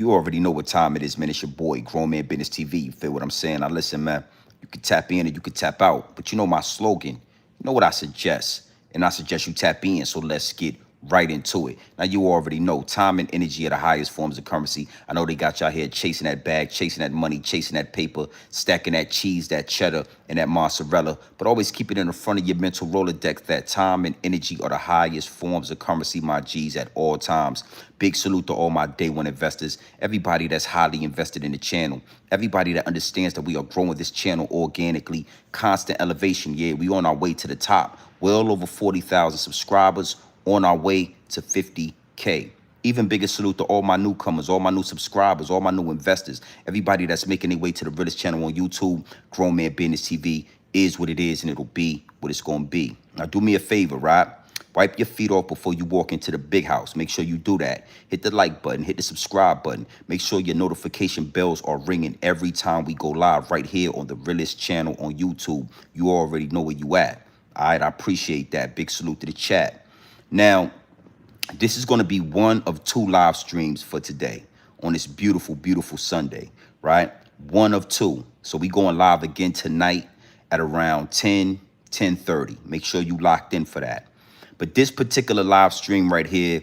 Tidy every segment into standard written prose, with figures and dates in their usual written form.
You already know what time it is, man. It's your boy, Grown Man Business TV. You feel what I'm saying? Now listen, man, you can tap in and you can tap out. But you know my slogan. You know what I suggest. And I suggest you tap in. So let's get right into it. Now you already know time and energy are the highest forms of currency. I know they got y'all here chasing that bag, chasing that money, chasing that paper, stacking that cheese, that cheddar, and that mozzarella. But always keep it in the front of your mental Rolodex that time and energy are the highest forms of currency, my G's, at all times. Big salute to all my day one investors, everybody that's highly invested in the channel, everybody that understands that we are growing this channel organically, constant elevation. Yeah, we on our way to the top. Well over 40,000 subscribers, on our way to 50K. Even bigger salute to all my newcomers, all my new subscribers, all my new investors, everybody that's making their way to the Realest channel on YouTube. Grown Man Business TV is what it is, and it'll be what it's going to be. Now, do me a favor, right? Wipe your feet off before you walk into the big house. Make sure you do that. Hit the like button, hit the subscribe button. Make sure your notification bells are ringing every time we go live right here on the Realest channel on YouTube. You already know where you at. All right, I appreciate that. Big salute to the chat. Now, this is going to be one of two live streams for today on this beautiful, beautiful Sunday, right? One of two. So we going live again tonight at around 10:30. Make sure you locked in for that. But this particular live stream right here,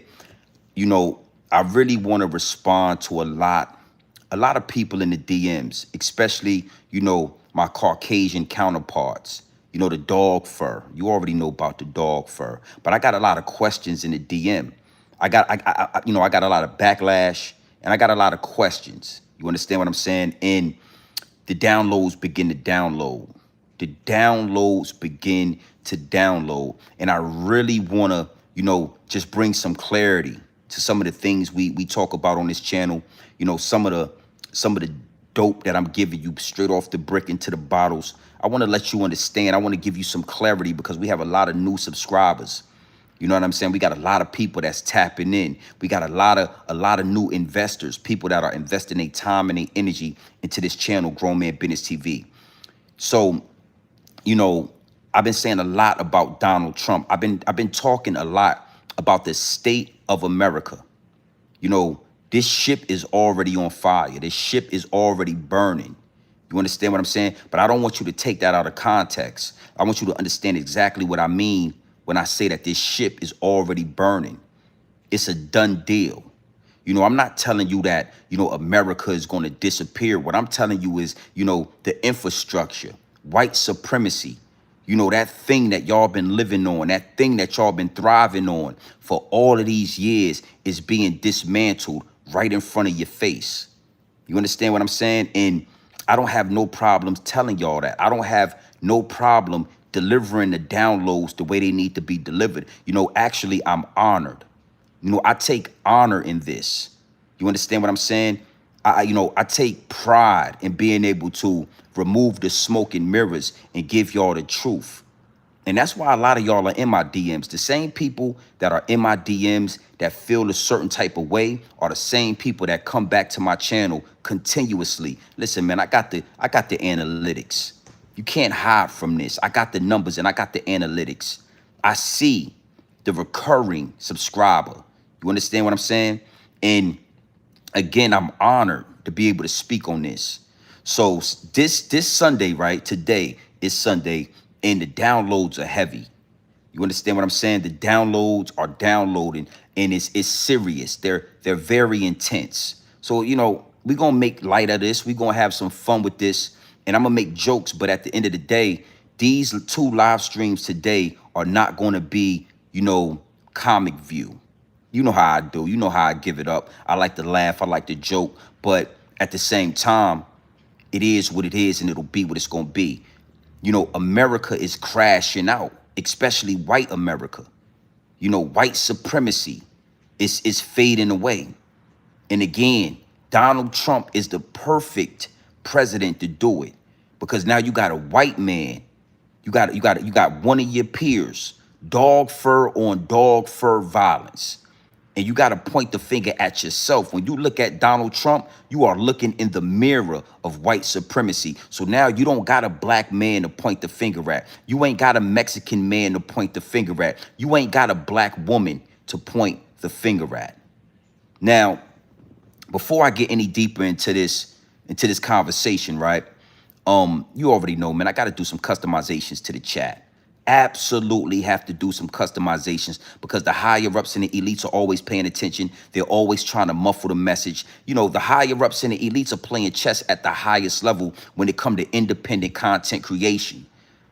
you know, I really want to respond to a lot of people in the DMs, especially, you know, my Caucasian counterparts. You know, the dog fur. You already know about the dog fur. But I got a lot of questions in the DM. I got a lot of backlash and I got a lot of questions. You understand what I'm saying? And the downloads begin to download. The downloads begin to download. And I really want to, you know, just bring some clarity to some of the things we talk about on this channel. You know, some of the dope that I'm giving you straight off the brick into the bottles. I want to let you understand. I want to give you some clarity because we have a lot of new subscribers. You know what I'm saying? We got a lot of people that's tapping in. We got a lot of new investors, people that are investing their time and their energy into this channel, Grown Man Business TV. So, you know, I've been saying a lot about Donald Trump. I've been talking a lot about the state of America. You know, this ship is already on fire. This ship is already burning. You understand what I'm saying? But I don't want you to take that out of context. I want you to understand exactly what I mean when I say that this ship is already burning. It's a done deal. You know, I'm not telling you that, you know, America is going to disappear. What I'm telling you is, you know, the infrastructure, white supremacy, you know, that thing that y'all been living on, that thing that y'all been thriving on for all of these years is being dismantled right in front of your face. You understand what I'm saying? And I don't have no problems telling y'all that. I don't have no problem delivering the downloads the way they need to be delivered. You know, actually, I'm honored. You know, I take honor in this. You understand what I'm saying? I take pride in being able to remove the smoke and mirrors and give y'all the truth. And that's why a lot of y'all are in my DMs. The same people that are in my DMs that feel a certain type of way are the same people that come back to my channel continuously. Listen, man, I got the analytics. You can't hide from this. I got the numbers and I got the analytics. I see the recurring subscriber. You understand what I'm saying? And again, I'm honored to be able to speak on this. So this Sunday, right? Today is Sunday. And the downloads are heavy. You understand what I'm saying? The downloads are downloading and it's serious. They're very intense. So, you know, we're going to make light of this. We're going to have some fun with this. And I'm going to make jokes. But at the end of the day, these two live streams today are not going to be, you know, comic view. You know how I do. You know how I give it up. I like to laugh. I like to joke. But at the same time, it is what it is and it'll be what it's going to be. You know, America is crashing out, especially white America. You know, white supremacy is fading away. And again, Donald Trump is the perfect president to do it because now you got a white man. You got one of your peers, dog fur on dog fur violence. And you got to point the finger at yourself. When you look at Donald Trump, you are looking in the mirror of white supremacy. So now you don't got a black man to point the finger at. You ain't got a Mexican man to point the finger at. You ain't got a black woman to point the finger at. Now, Before I get any deeper into this conversation, right? You already know, man, I got to do some customizations to the chat. Absolutely have to do some customizations because the higher ups and the elites are always paying attention. They're always trying to muffle the message. You know, the higher ups and the elites are playing chess at the highest level when it comes to independent content creation.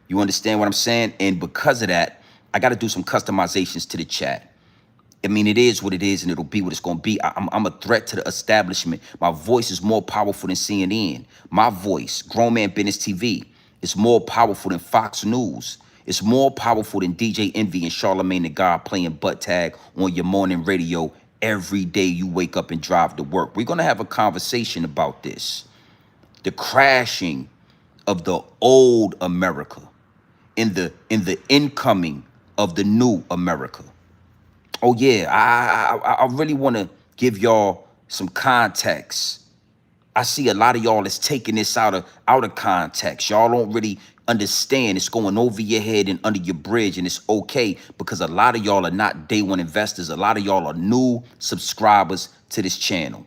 You understand what I'm saying? And because of that, I got to do some customizations to the chat. I mean, it is what it is, and it'll be what it's going to be. I'm a threat to the establishment. My voice is more powerful than CNN. My voice, Grown Man Business TV, is more powerful than Fox News. It's more powerful than DJ Envy and Charlamagne the God playing butt tag on your morning radio every day you wake up and drive to work. We're going to have a conversation about this. The crashing of the old America in the incoming of the new America. Oh yeah, I really want to give y'all some context. I see a lot of y'all is taking this out of context. Y'all don't really understand. It's going over your head and under your bridge, and it's okay because a lot of y'all are not day one investors. A lot of y'all are new subscribers to this channel.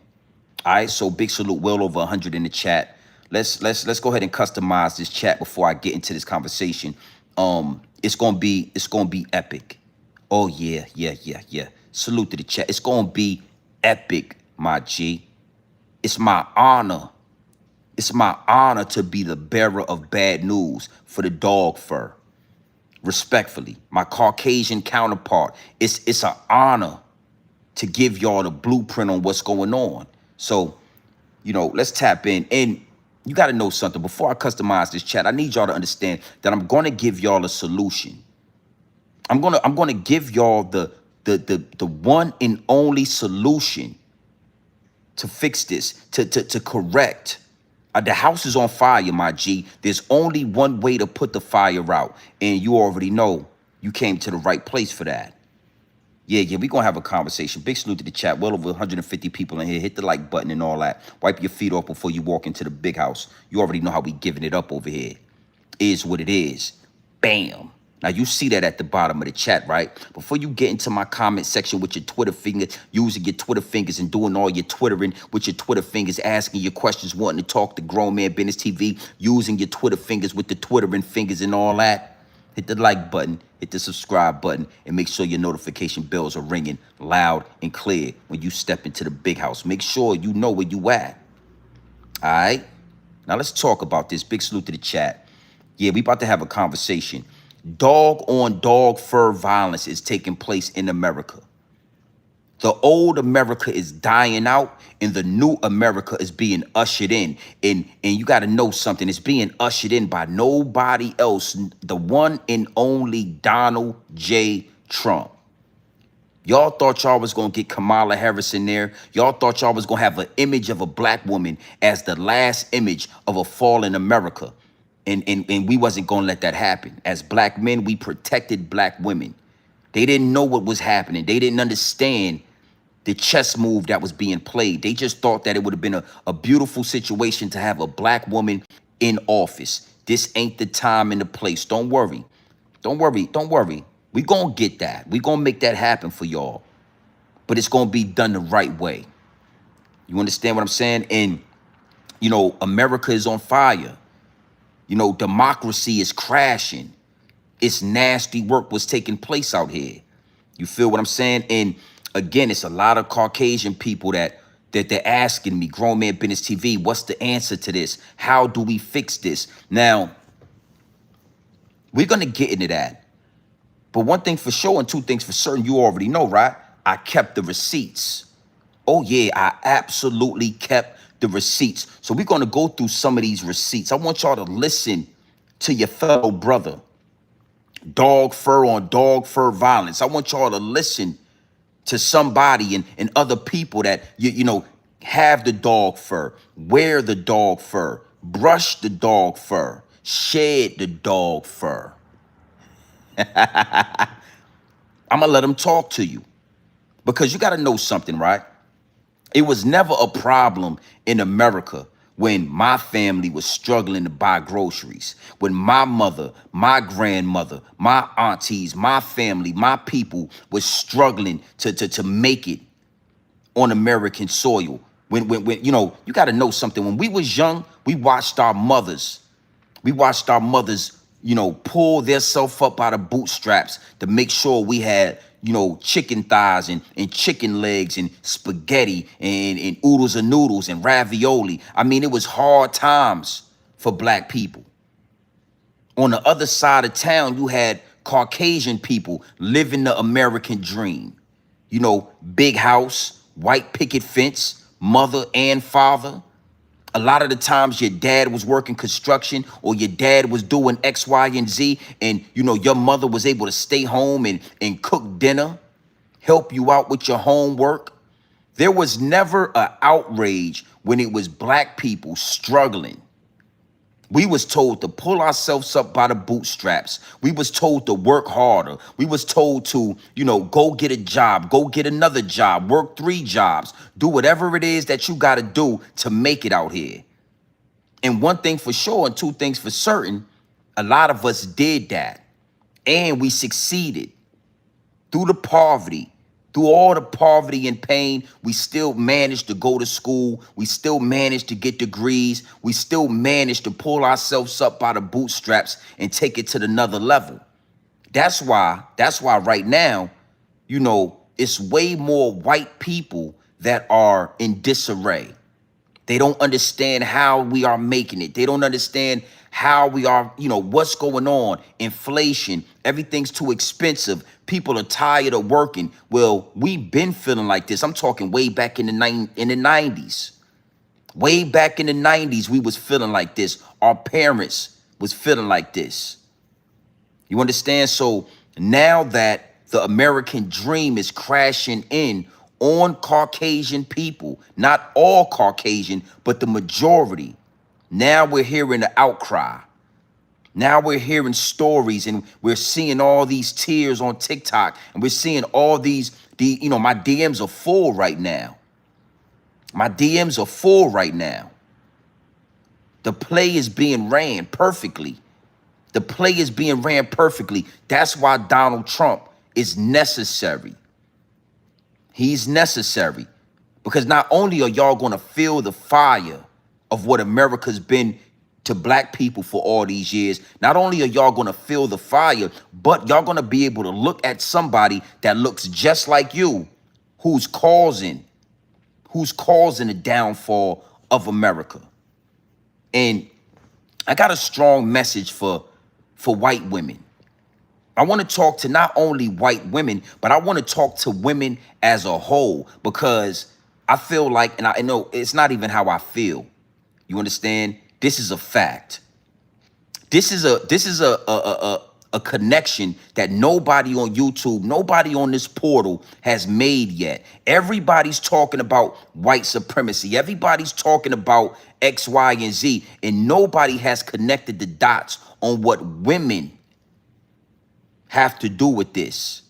All right, so big salute, well over 100 in the chat. Let's go ahead and customize this chat before I get into this conversation. It's gonna be epic. Oh yeah, yeah, yeah, yeah. Salute to the chat. It's gonna be epic, my G. It's my honor. It's my honor to be the bearer of bad news for the dog fur. Respectfully, my Caucasian counterpart. It's an honor to give y'all the blueprint on what's going on. So, you know, let's tap in. And you got to know something. Before I customize this chat, I need y'all to understand that I'm going to give y'all a solution. I'm gonna give y'all the one and only solution to fix this, to correct. The house is on fire, my G. There's only one way to put the fire out. And you already know you came to the right place for that. Yeah, we're going to have a conversation. Big salute to the chat. Well over 150 people in here. Hit the like button and all that. Wipe your feet off before you walk into the big house. You already know how we giving it up over here. Is what it is. Bam. Now, you see that at the bottom of the chat, right? Before you get into my comment section with your Twitter fingers, using your Twitter fingers and doing all your Twittering with your Twitter fingers, asking your questions, wanting to talk to Grown Man Business TV, using your Twitter fingers with the Twittering fingers and all that, hit the like button, hit the subscribe button, and make sure your notification bells are ringing loud and clear when you step into the big house. Make sure you know where you at. All right? Now, let's talk about this. Big salute to the chat. Yeah, we about to have a conversation. Dog on dog fur violence is taking place in America. The old America is dying out and the new America is being ushered in. And you got to know something. It's being ushered in by nobody else. The one and only Donald J. Trump. Y'all thought y'all was going to get Kamala Harris in there. Y'all thought y'all was going to have an image of a black woman as the last image of a fallen America. And we wasn't going to let that happen. As black men, we protected black women. They didn't know what was happening. They didn't understand the chess move that was being played. They just thought that it would have been a beautiful situation to have a black woman in office. This ain't the time and the place. Don't worry. Don't worry. Don't worry. We going to get that. We going to make that happen for y'all. But it's going to be done the right way. You understand what I'm saying? And, you know, America is on fire. You know, democracy is crashing. It's nasty work was taking place out here. You feel what I'm saying? And again, it's a lot of Caucasian people that they're asking me, Grown Man Business TV, what's the answer to this? How do we fix this? Now, we're going to get into that. But one thing for sure and two things for certain, you already know, right? I kept the receipts. Oh, yeah, I absolutely kept the receipts. So we're going to go through some of these receipts. I want y'all to listen to your fellow brother. Dog fur on dog fur violence. I want y'all to listen to somebody and other people that, you know, have the dog fur, wear the dog fur, brush the dog fur, shed the dog fur. I'm going to let them talk to you because you got to know something, right? It was never a problem in America when my family was struggling to buy groceries, when my mother, my grandmother, my aunties, my family, my people was struggling to make it on American soil. When you got to know something. When we was young, we watched our mothers. We watched our mothers, pull their self up out of bootstraps to make sure we had, chicken thighs and chicken legs and spaghetti and oodles and noodles and ravioli. I mean, it was hard times for black people. On the other side of town, you had Caucasian people living the American dream. Big house, white picket fence, mother and father. A lot of the times your dad was working construction or your dad was doing X, Y, and Z. And, your mother was able to stay home and cook dinner, help you out with your homework. There was never an outrage when it was black people struggling. We was told to pull ourselves up by the bootstraps. We was told to work harder. We was told to, go get a job, go get another job, work 3 jobs, do whatever it is that you got to do to make it out here. And one thing for sure and 2 things for certain, a lot of us did that. And we succeeded through the poverty. Through all the poverty and pain, we still managed to go to school. We still managed to get degrees. We still managed to pull ourselves up by the bootstraps and take it to another level. That's why right now, it's way more white people that are in disarray. They don't understand how we are making it. They don't understand how we are, what's going on. Inflation, everything's too expensive. People are tired of working. Well, we've been feeling like this. I'm talking way back in the 90s. Way back in the 90s, we was feeling like this. Our parents was feeling like this. You understand? So now that the American dream is crashing in on Caucasian people, not all Caucasian, but the majority. Now we're hearing the outcry. Now we're hearing stories and we're seeing all these tears on TikTok and we're seeing all my DMs are full right now. My DMs are full right now. The play is being ran perfectly. The play is being ran perfectly. That's why Donald Trump is necessary. He's necessary because not only are y'all going to feel the fire of what America's been to black people for all these years, not only are y'all going to feel the fire, but y'all going to be able to look at somebody that looks just like you, who's causing the downfall of America. And I got a strong message for white women. I want to talk to not only white women, but I want to talk to women as a whole, because I feel like, and I know it's not even how I feel. You understand? This is a fact. This is a connection that nobody on YouTube, nobody on this portal has made yet. Everybody's talking about white supremacy. Everybody's talking about X, Y, and Z, and nobody has connected the dots on what women have to do with this.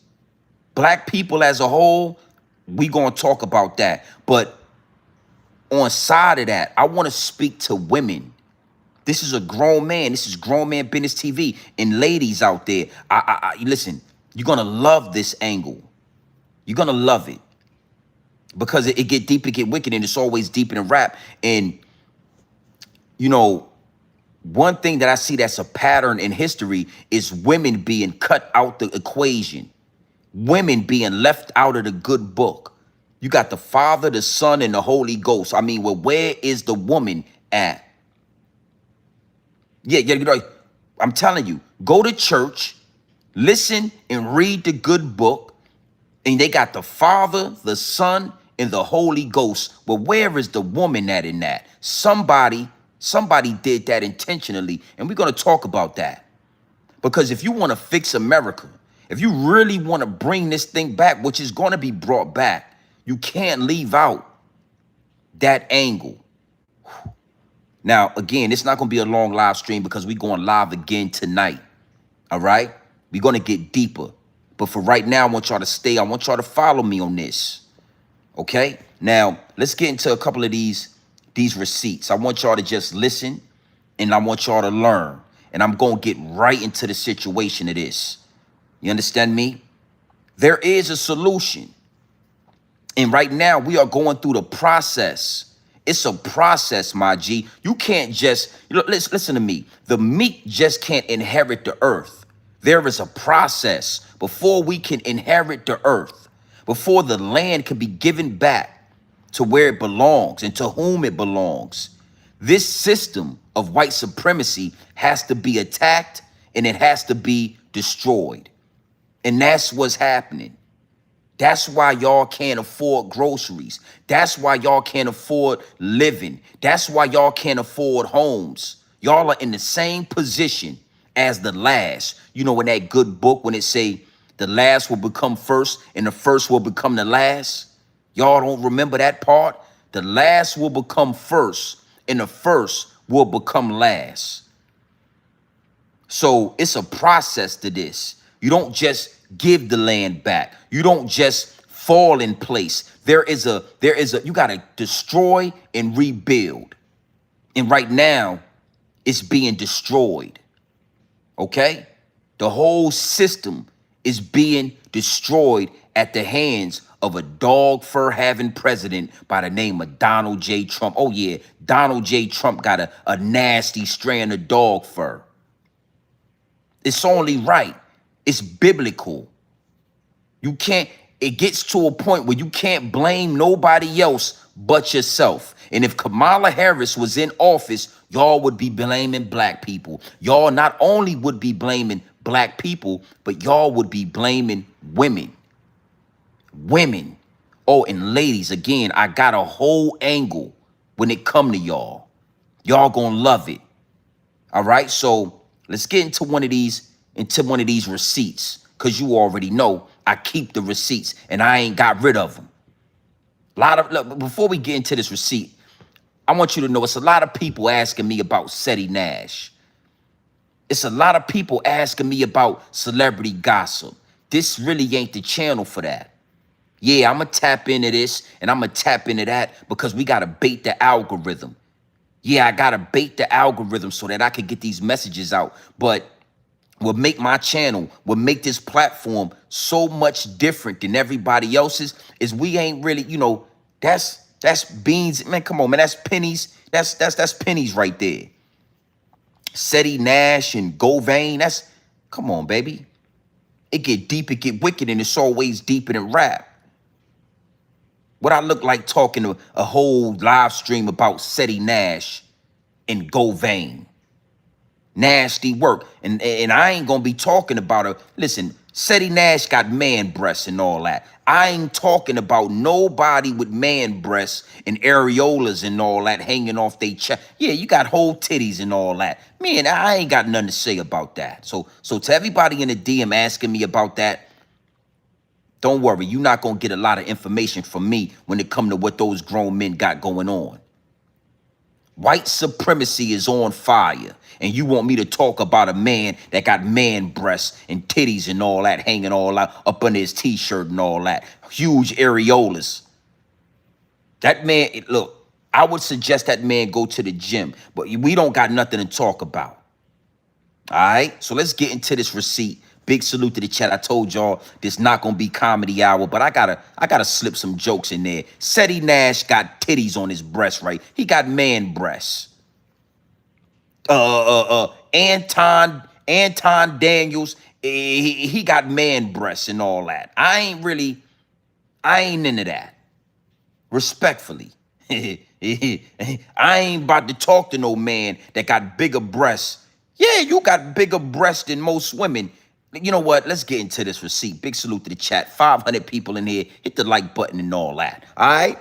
Black people as a whole, we gonna talk about that. But on side of that, I want to speak to women. This is a grown man. This is Grown Man Business TV. And ladies out there, listen, you're gonna love this angle. You're gonna love it. Because it get deep, it get wicked, and it's always deeper than rap. And one thing that I see that's a pattern in history is women being cut out the equation. Women being left out of the good book. You got the Father, the Son, and the Holy Ghost. I mean, well, where is the woman at? Yeah, I'm telling you, go to church, listen and read the good book, and they got the Father, the Son, and the Holy Ghost. Well, where is the woman at in that? Somebody did that intentionally, and we're going to talk about that. Because if you want to fix America, if you really want to bring this thing back, which is going to be brought back, you can't leave out that angle. Now, again, it's not going to be a long live stream because we're going live again tonight. All right? We're going to get deeper. But for right now, I want y'all to stay. I want y'all to follow me on this. Okay? Now, let's get into a couple of these receipts. I want y'all to just listen, and I want y'all to learn. And I'm going to get right into the situation of this. You understand me? There is a solution. And right now, we are going through the process It's a process, my G. You can't just, listen to me. The meek just can't inherit the earth. There is a process before we can inherit the earth, before the land can be given back to where it belongs and to whom it belongs. This system of white supremacy has to be attacked and it has to be destroyed. And that's what's happening. That's why y'all can't afford groceries. That's why y'all can't afford living. That's why y'all can't afford homes. Y'all are in the same position as the last. You know, in that good book, when it say the last will become first and the first will become the last. Y'all don't remember that part? The last will become first and the first will become last. So it's a process to this. You don't just give the land back. You don't just fall in place. You got to destroy and rebuild. And right now, it's being destroyed. Okay? The whole system is being destroyed at the hands of a dog fur having president by the name of Donald J. Trump. Oh yeah, Donald J. Trump got a nasty strand of dog fur. It's only right. It's biblical. You can't, it gets to a point where you can't blame nobody else but yourself. And if Kamala Harris was in office, y'all would be blaming black people. Y'all not only would be blaming black people, but y'all would be blaming women. Women. Oh, and ladies, again, I got a whole angle when it come to y'all. Y'all gonna love it. All right, so let's get into one of these receipts, because you already know I keep the receipts and I ain't got rid of them. Look, before we get into this receipt, I want you to know it's a lot of people asking me about Seti Nash. It's a lot of people asking me about celebrity gossip. This really ain't the channel for that. Yeah, I'm going to tap into this and I'm going to tap into that because we got to bait the algorithm. Yeah, I got to bait the algorithm so that I can get these messages out. But what make my channel, what make this platform so much different than everybody else's is we ain't really, that's beans. Man, come on, man, that's pennies. That's pennies right there. Seti Nash and Govain, come on, baby. It get deep, it get wicked, and it's always deeper than rap. What I look like talking a whole live stream about Seti Nash and Govain. Nasty work. And I ain't gonna be talking about her. Listen, Seti Nash got man breasts and all that. I ain't talking about nobody with man breasts and areolas and all that hanging off their chest. Yeah, you got whole titties and all that. Man, I ain't got nothing to say about that. So to everybody in the DM asking me about that, don't worry, you're not gonna get a lot of information from me when it come to what those grown men got going on. White supremacy is on fire, and you want me to talk about a man that got man breasts and titties and all that hanging all out up under his t-shirt and all that, huge areolas. That man, look, I would suggest that man go to the gym, but we don't got nothing to talk about. All right, so let's get into this receipt. Big salute to the chat. I told y'all this not gonna be comedy hour, but I gotta slip some jokes in there. Seti Nash got titties on his breast, right? He got man breasts. Anton Daniels, he got man breasts and all that. I ain't into that. Respectfully. I ain't about to talk to no man that got bigger breasts. Yeah, you got bigger breasts than most women. You know what? Let's get into this receipt. Big salute to the chat. 500 people in here. Hit the like button and all that. All right?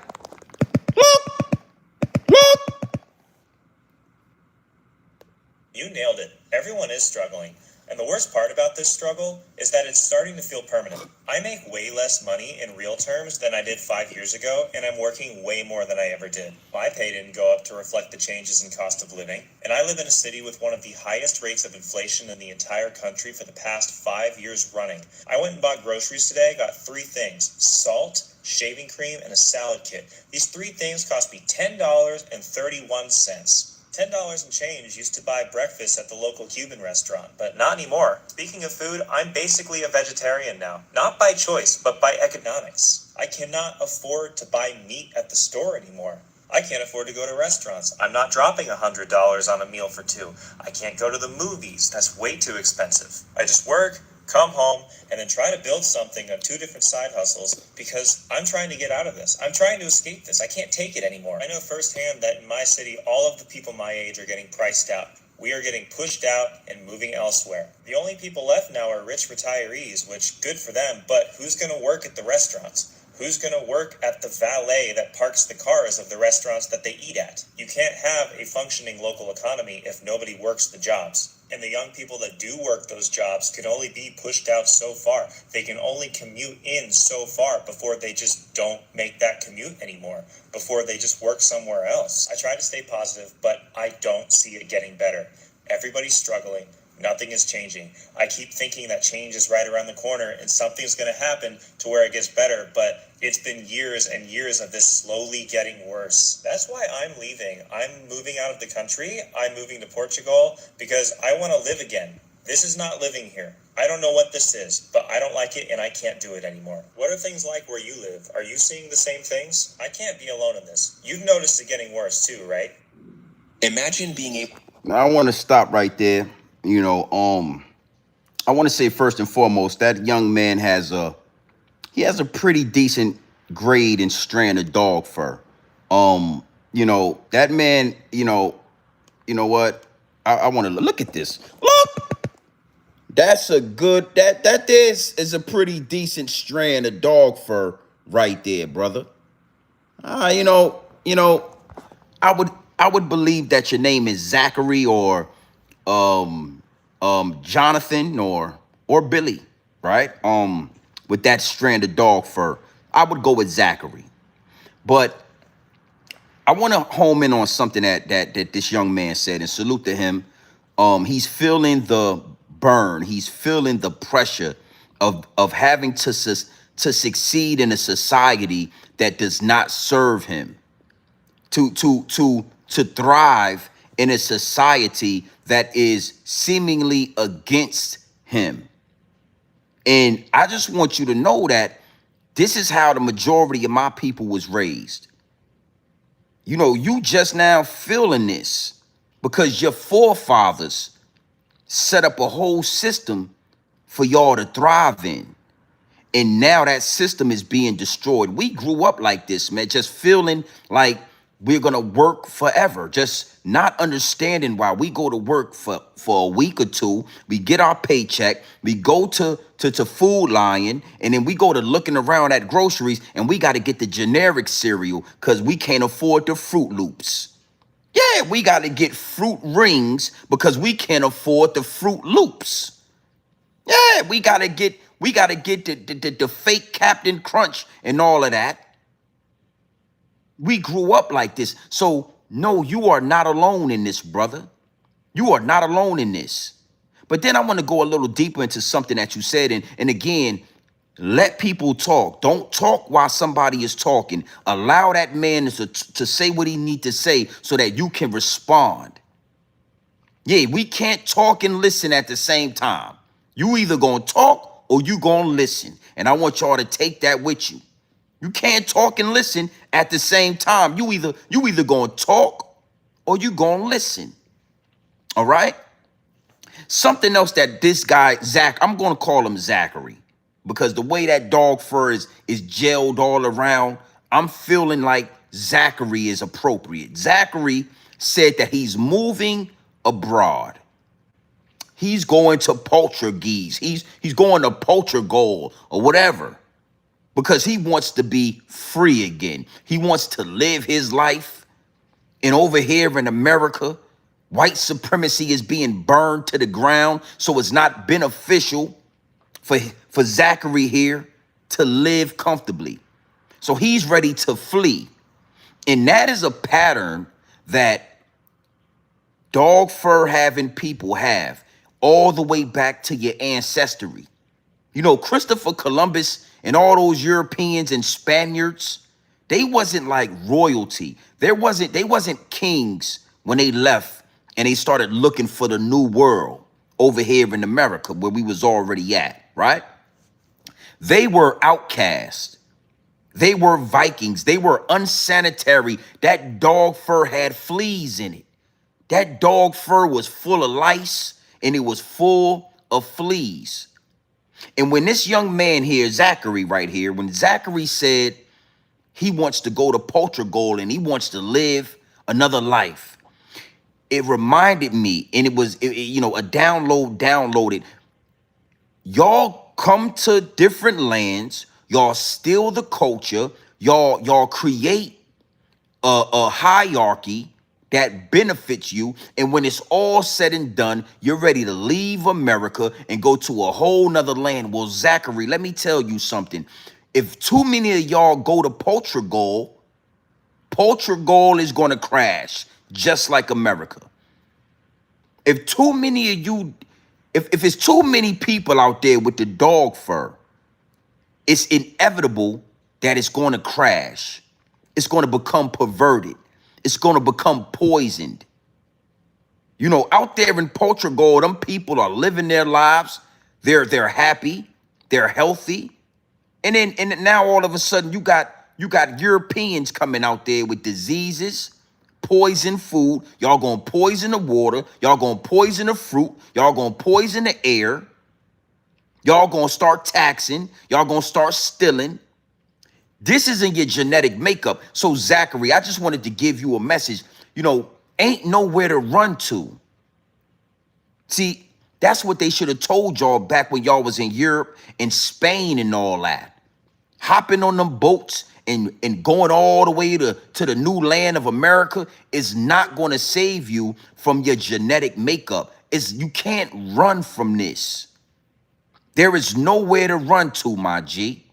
You nailed it. Everyone is struggling. And the worst part about this struggle is that it's starting to feel permanent. I make way less money in real terms than I did 5 years ago, and I'm working way more than I ever did. My pay didn't go up to reflect the changes in cost of living, and I live in a city with one of the highest rates of inflation in the entire country for the past 5 years running. I went and bought groceries today, got 3 things: salt, shaving cream, and a salad kit. These 3 things cost me $10.31. $10 and change used to buy breakfast at the local Cuban restaurant, but not anymore. Speaking of food, I'm basically a vegetarian now. Not by choice, but by economics. I cannot afford to buy meat at the store anymore. I can't afford to go to restaurants. I'm not dropping $100 on a meal for two. I can't go to the movies. That's way too expensive. I just work, come home, and then try to build something on two different side hustles because I'm trying to get out of this. I'm trying to escape this. I can't take it anymore. I know firsthand that in my city, all of the people my age are getting priced out. We are getting pushed out and moving elsewhere. The only people left now are rich retirees, which good for them, but who's going to work at the restaurants? Who's going to work at the valet that parks the cars of the restaurants that they eat at? You can't have a functioning local economy if nobody works the jobs. And the young people that do work those jobs can only be pushed out so far. They can only commute in so far before they just don't make that commute anymore, before they just work somewhere else. I try to stay positive, but I don't see it getting better. Everybody's struggling. Nothing is changing. I keep thinking that change is right around the corner and something's going to happen to where it gets better, but it's been years and years of this slowly getting worse. That's why I'm leaving. I'm moving out of the country. I'm moving to Portugal because I want to live again. This is not living here. I don't know what this is, but I don't like it and I can't do it anymore. What are things like where you live? Are you seeing the same things? I can't be alone in this. You've noticed it getting worse too, right? Imagine being able... Now, I want to stop right there. I want to say first and foremost that young man has a pretty decent grade and strand of dog fur. That man, you know what? I want to look at this. Look, that's a good that is a pretty decent strand of dog fur right there, brother. Uh, you know, you know, I would believe that your name is Zachary or um Jonathan or Billy, right? With that strand of dog fur. I would go with Zachary. But I want to home in on something that this young man said and salute to him. He's feeling the burn. He's feeling the pressure of having to succeed in a society that does not serve him, to thrive in a society that is seemingly against him. And I just want you to know that this is how the majority of my people was raised. You just now feeling this because your forefathers set up a whole system for y'all to thrive in. And now that system is being destroyed. We grew up like this, man, just feeling like we're going to work forever, just not understanding why. We go to work for a week or two. We get our paycheck. We go to Food Lion, and then we go to looking around at groceries, and we got to get the generic cereal because we can't afford the Fruit Loops. Yeah, we got to get fruit rings because we can't afford the Fruit Loops. Yeah, we gotta get the fake Captain Crunch and all of that. We grew up like this. So no, you are not alone in this, brother. You are not alone in this. But then I want to go a little deeper into something that you said. And again, let people talk. Don't talk while somebody is talking. Allow that man to say what he need to say so that you can respond. Yeah, we can't talk and listen at the same time. You either gonna talk or you gonna listen. And I want y'all to take that with you. You can't talk and listen at the same time. You either gonna talk or you gonna listen. All right? Something else that this guy, Zach, I'm gonna call him Zachary, because the way that dog fur is gelled all around, I'm feeling like Zachary is appropriate. Zachary said that he's moving abroad. He's going to Portuguese. He's going to Portugal or whatever, because he wants to be free again. He wants to live his life. And over here in America, white supremacy is being burned to the ground. So it's not beneficial for Zachary here to live comfortably. So he's ready to flee. And that is a pattern that dog fur having people have all the way back to your ancestry. Christopher Columbus and all those Europeans and Spaniards, they wasn't like royalty. They wasn't kings when they left and they started looking for the new world over here in America where we was already at, right? They were outcasts. They were Vikings. They were unsanitary. That dog fur had fleas in it. That dog fur was full of lice and it was full of fleas. And when this young man here, Zachary right here, when Zachary said he wants to go to Portugal and he wants to live another life, it reminded me, and it was, a downloaded. Y'all come to different lands, y'all steal the culture, y'all create a hierarchy that benefits you, and when it's all said and done, you're ready to leave America and go to a whole nother land. Well, Zachary, let me tell you something. If too many of y'all go to Portugal, Portugal is going to crash just like America. If too many of you, if it's too many people out there with the dog fur, it's inevitable that it's going to crash. It's going to become perverted. It's going to become poisoned. Out there in Portugal, them people are living their lives. They're happy. They're healthy. And now all of a sudden you got Europeans coming out there with diseases, poison food. Y'all gonna poison the water. Y'all gonna poison the fruit. Y'all gonna poison the air. Y'all gonna start taxing. Y'all gonna start stealing. This isn't your genetic makeup. So Zachary, I just wanted to give you a message. Ain't nowhere to run to. See, that's what they should have told y'all back when y'all was in Europe and Spain and all that. Hopping on them boats and going all the way to the new land of America is not going to save you from your genetic makeup. You can't run from this. There is nowhere to run to, my G.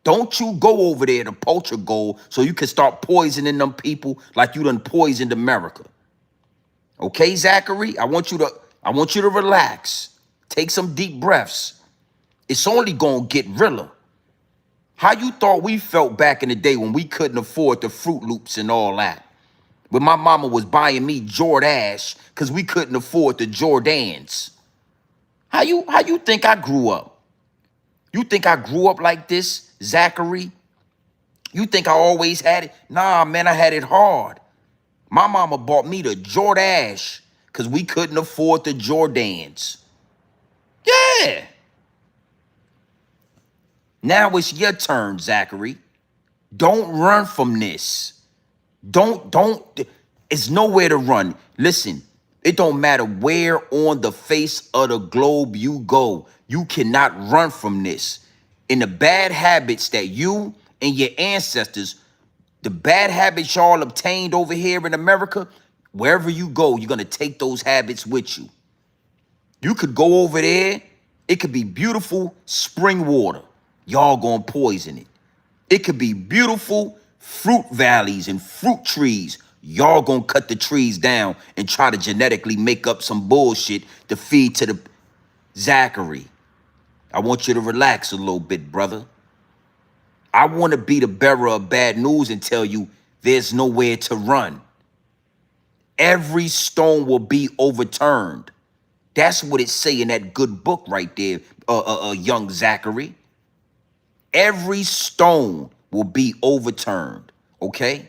Don't you go over there to Portugal so you can start poisoning them people like you done poisoned America. Okay, Zachary? I want you to relax. Take some deep breaths. It's only gonna get realer. How you thought we felt back in the day when we couldn't afford the Fruit Loops and all that? When my mama was buying me Jordache because we couldn't afford the Jordans. How you think I grew up? You think I grew up like this, Zachary? You think I always had it? Nah, man, I had it hard. My mama bought me the Jordache because we couldn't afford the Jordans. Yeah. Now it's your turn, Zachary. Don't run from this. It's nowhere to run. Listen, it don't matter where on the face of the globe you go. You cannot run from this. And the bad habits that you and your ancestors, the bad habits y'all obtained over here in America, wherever you go, you're going to take those habits with you. You could go over there. It could be beautiful spring water. Y'all going to poison it. It could be beautiful fruit valleys and fruit trees. Y'all gonna cut the trees down and try to genetically make up some bullshit to feed to the Zachary. I want you to relax a little bit, brother. I want to be the bearer of bad news and tell you there's nowhere to run. Every stone will be overturned. That's what it say in that good book right there, young Zachary. Every stone will be overturned, okay?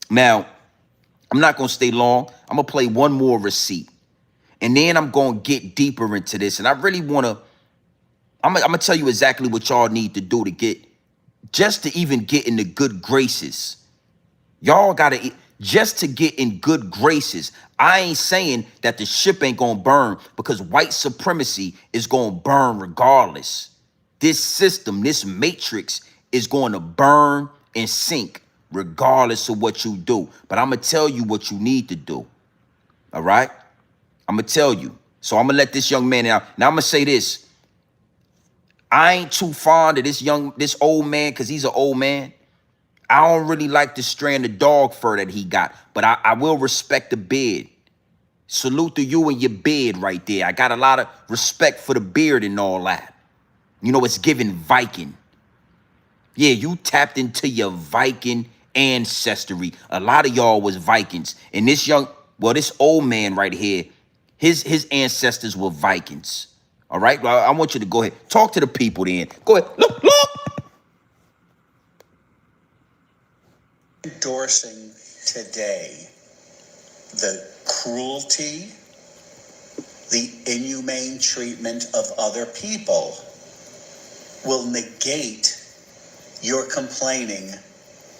Now, I'm not going to stay long. I'm going to play one more receipt. And then I'm going to get deeper into this. And I really want to, I'm going to tell you exactly what y'all need to do just to even get in the good graces. Y'all got to, just to get in good graces. I ain't saying that the ship ain't going to burn because white supremacy is going to burn regardless. This system, this matrix is going to burn and sink regardless of what you do. But I'm going to tell you what you need to do. All right? I'm going to tell you. So I'm going to let this young man out. Now I'm going to say this. I ain't too fond of this old man because he's an old man. I don't really like the strand of dog fur that he got, but I will respect the beard. Salute to you and your beard right there. I got a lot of respect for the beard and all that. It's giving Viking. Yeah, you tapped into your Viking ancestry. A lot of y'all was Vikings. And this old man right here, his ancestors were Vikings. All right? Well, I want you to go ahead. Talk to the people then. Go ahead. Look. Endorsing today the cruelty, the inhumane treatment of other people will negate your complaining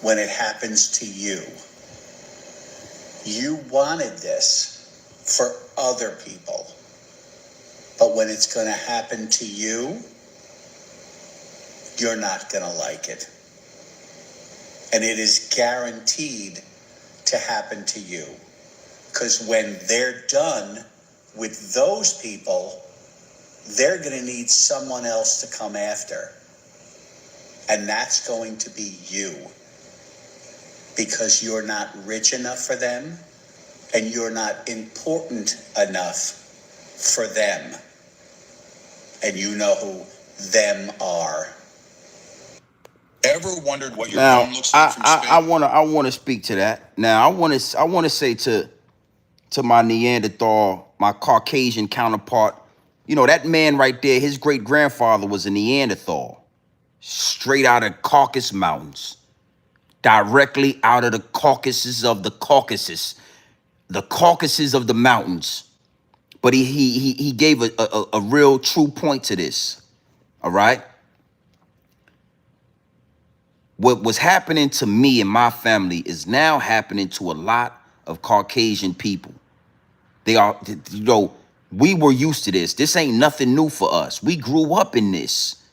when it happens to you. You wanted this for other people, but when it's going to happen to you, you're not going to like it. And it is guaranteed to happen to you. Because when they're done with those people, they're going to need someone else to come after. And that's going to be you. Because you're not rich enough for them, and you're not important enough for them. And you know who them are. Ever wondered what your Now, home looks like from space? I wanna speak to that. Now, I wanna say to my Neanderthal, my Caucasian counterpart, you know, that man right there, his great grandfather was a Neanderthal, straight out of Caucasus Mountains, directly out of the Caucasus of the Caucasus of the mountains. But he gave a real true point to this. All right. What was happening to me and my family is now happening to a lot of Caucasian people. They are, you know, we were used to this. This ain't nothing new for us. We grew up in this.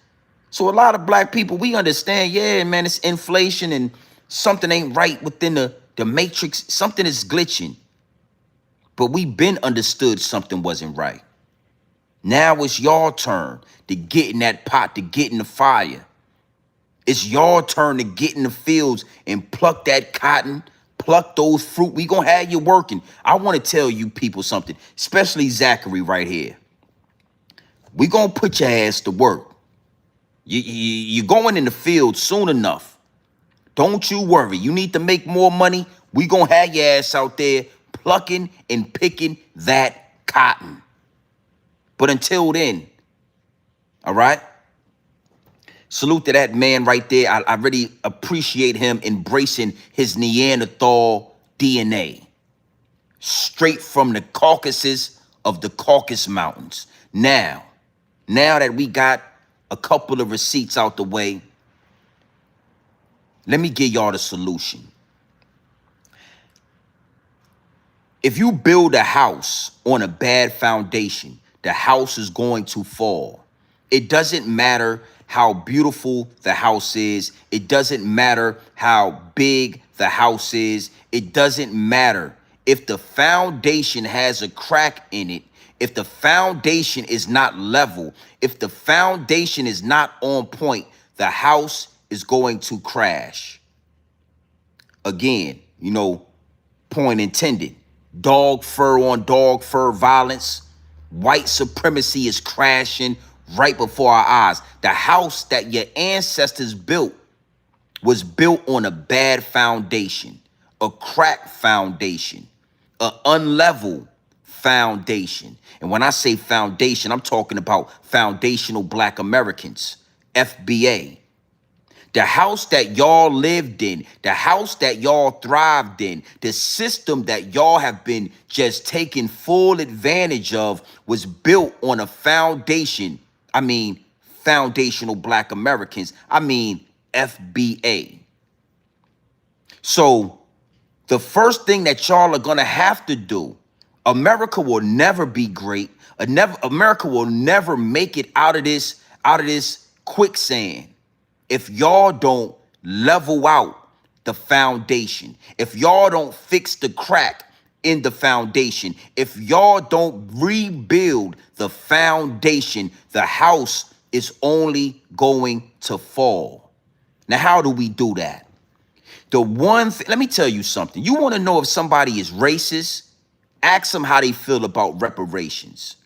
So a lot of black people, we understand, yeah, man, it's inflation and something ain't right within the matrix. Something is glitching. But we been understood something wasn't right. Now it's your turn to get in that pot, to get in the fire. It's your turn to get in the fields and pluck that cotton, pluck those fruit. We gonna have you working. I want to tell you people something, especially Zachary right here. We gonna put your ass to work. You're going in the field soon enough. Don't you worry. You need to make more money. We gonna have your ass out there plucking and picking that cotton. But until then, all right? Salute to that man right there. I really appreciate him embracing his Neanderthal DNA. Straight from the Caucasus of the Caucasus Mountains. Now that we got a couple of receipts out the way, let me give y'all the solution. If you build a house on a bad foundation, the house is going to fall. It doesn't matter how beautiful the house is. It doesn't matter how big the house is. It doesn't matter if the foundation has a crack in it, if the foundation is not level, if the foundation is not on point, the house is going to crash. Again, you know, point intended. Dog fur on dog fur violence. White supremacy is crashing right before our eyes. The house that your ancestors built was built on a bad foundation, a cracked foundation, an unlevel foundation. And when I say foundation, I'm talking about foundational Black Americans, FBA. The house that y'all lived in, the house that y'all thrived in, the system that y'all have been just taking full advantage of was built on a foundation. I mean, foundational Black Americans. I mean, FBA. So the first thing that y'all are gonna have to do, America will never be great. America will never make it out of this quicksand if y'all don't level out the foundation, if y'all don't fix the crack in the foundation, if y'all don't rebuild the foundation, the house is only going to fall. Now, how do we do that? The one thing, let me tell you something. You want to know if somebody is racist? Ask them how they feel about reparations.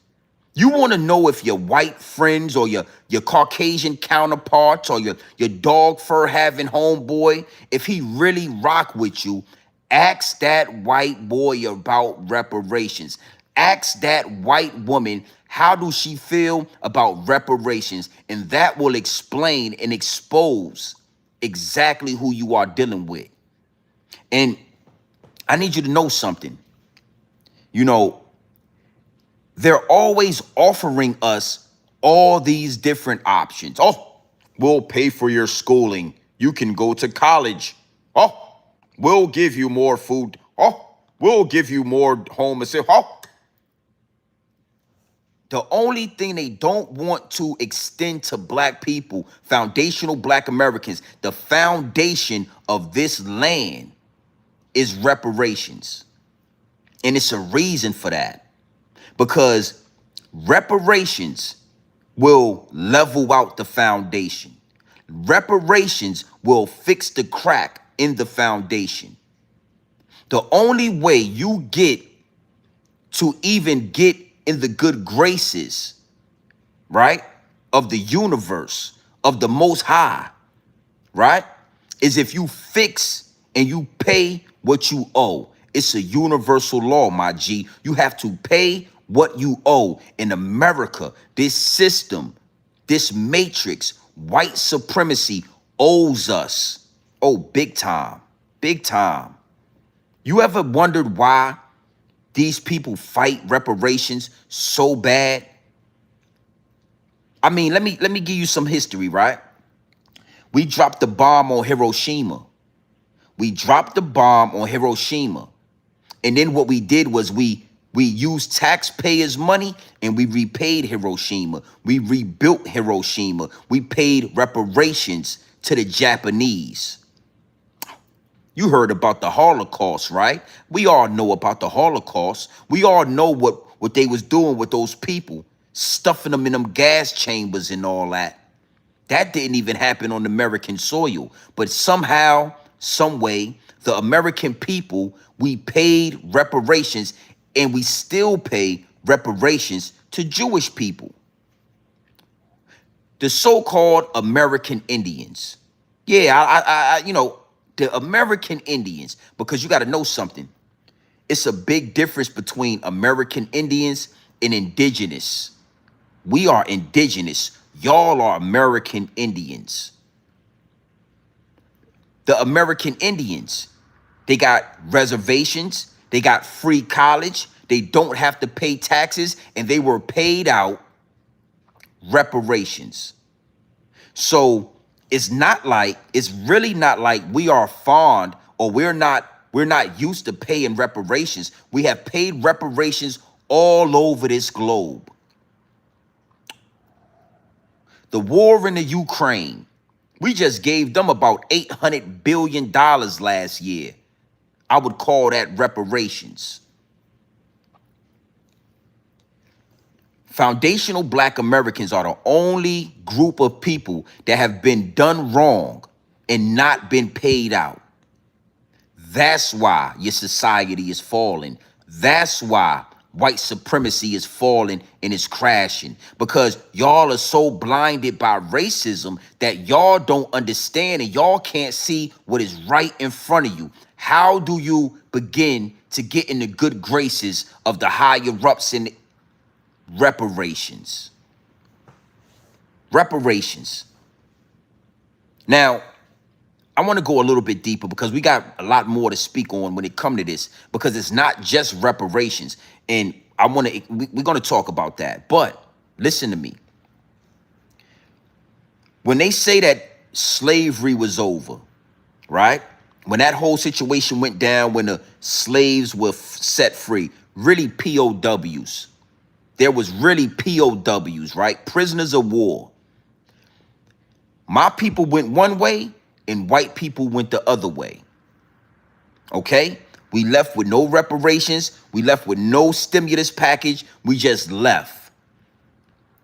You want to know if your white friends or your Caucasian counterparts or your dog fur having homeboy, if he really rock with you, ask that white boy about reparations. Ask that white woman, how does she feel about reparations? And that will explain and expose exactly who you are dealing with. And I need you to know something. You know, they're always offering us all these different options. Oh, we'll pay for your schooling. You can go to college. Oh, we'll give you more food. Oh, we'll give you more home assistance. Oh, the only thing they don't want to extend to black people, foundational black Americans, the foundation of this land is reparations. And it's a reason for that. Because reparations will level out the foundation. Reparations will fix the crack in the foundation. The only way you get to even get in the good graces, right, of the universe, of the Most High, right, is if you fix and you pay what you owe. It's a universal law, my G. You have to pay what you owe. In America, this system, this matrix, white supremacy owes us. Oh, big time, big time. You ever wondered why these people fight reparations so bad? I mean, let me give you some history, right? We dropped the bomb on Hiroshima. We dropped the bomb on Hiroshima. And then what we did was we used taxpayers' money and we repaid Hiroshima. We rebuilt Hiroshima. We paid reparations to the Japanese. You heard about the Holocaust, right? We all know about the Holocaust. We all know what they was doing with those people, stuffing them in them gas chambers and all that. That didn't even happen on American soil. But somehow, some way, the American people, we paid reparations, and we still pay reparations to Jewish people. The so-called American Indians. Yeah, you know, the American Indians, because you got to know something. It's a big difference between American Indians and indigenous. We are indigenous. Y'all are American Indians. The American Indians, they got reservations, they got free college, they don't have to pay taxes, and they were paid out reparations. So it's really not like we are fond, or we're not used to paying reparations. We have paid reparations all over this globe. The war in the Ukraine, we just gave them about $800 billion last year. I would call that reparations. Foundational black Americans are the only group of people that have been done wrong and not been paid out. That's why your society is falling. That's why white supremacy is falling and is crashing, because y'all are so blinded by racism that y'all don't understand and y'all can't see what is right in front of you. How do you begin to get in the good graces of the higher ups in reparations? Reparations. Now, I want to go a little bit deeper because we got a lot more to speak on when it comes to this, because it's not just reparations. And we're going to talk about that. But listen to me. When they say that slavery was over, right? When that whole situation went down, when the slaves were set free, really POWs. There was really POWs, right? Prisoners of war. My people went one way and white people went the other way. Okay? We left with no reparations. We left with no stimulus package. We just left.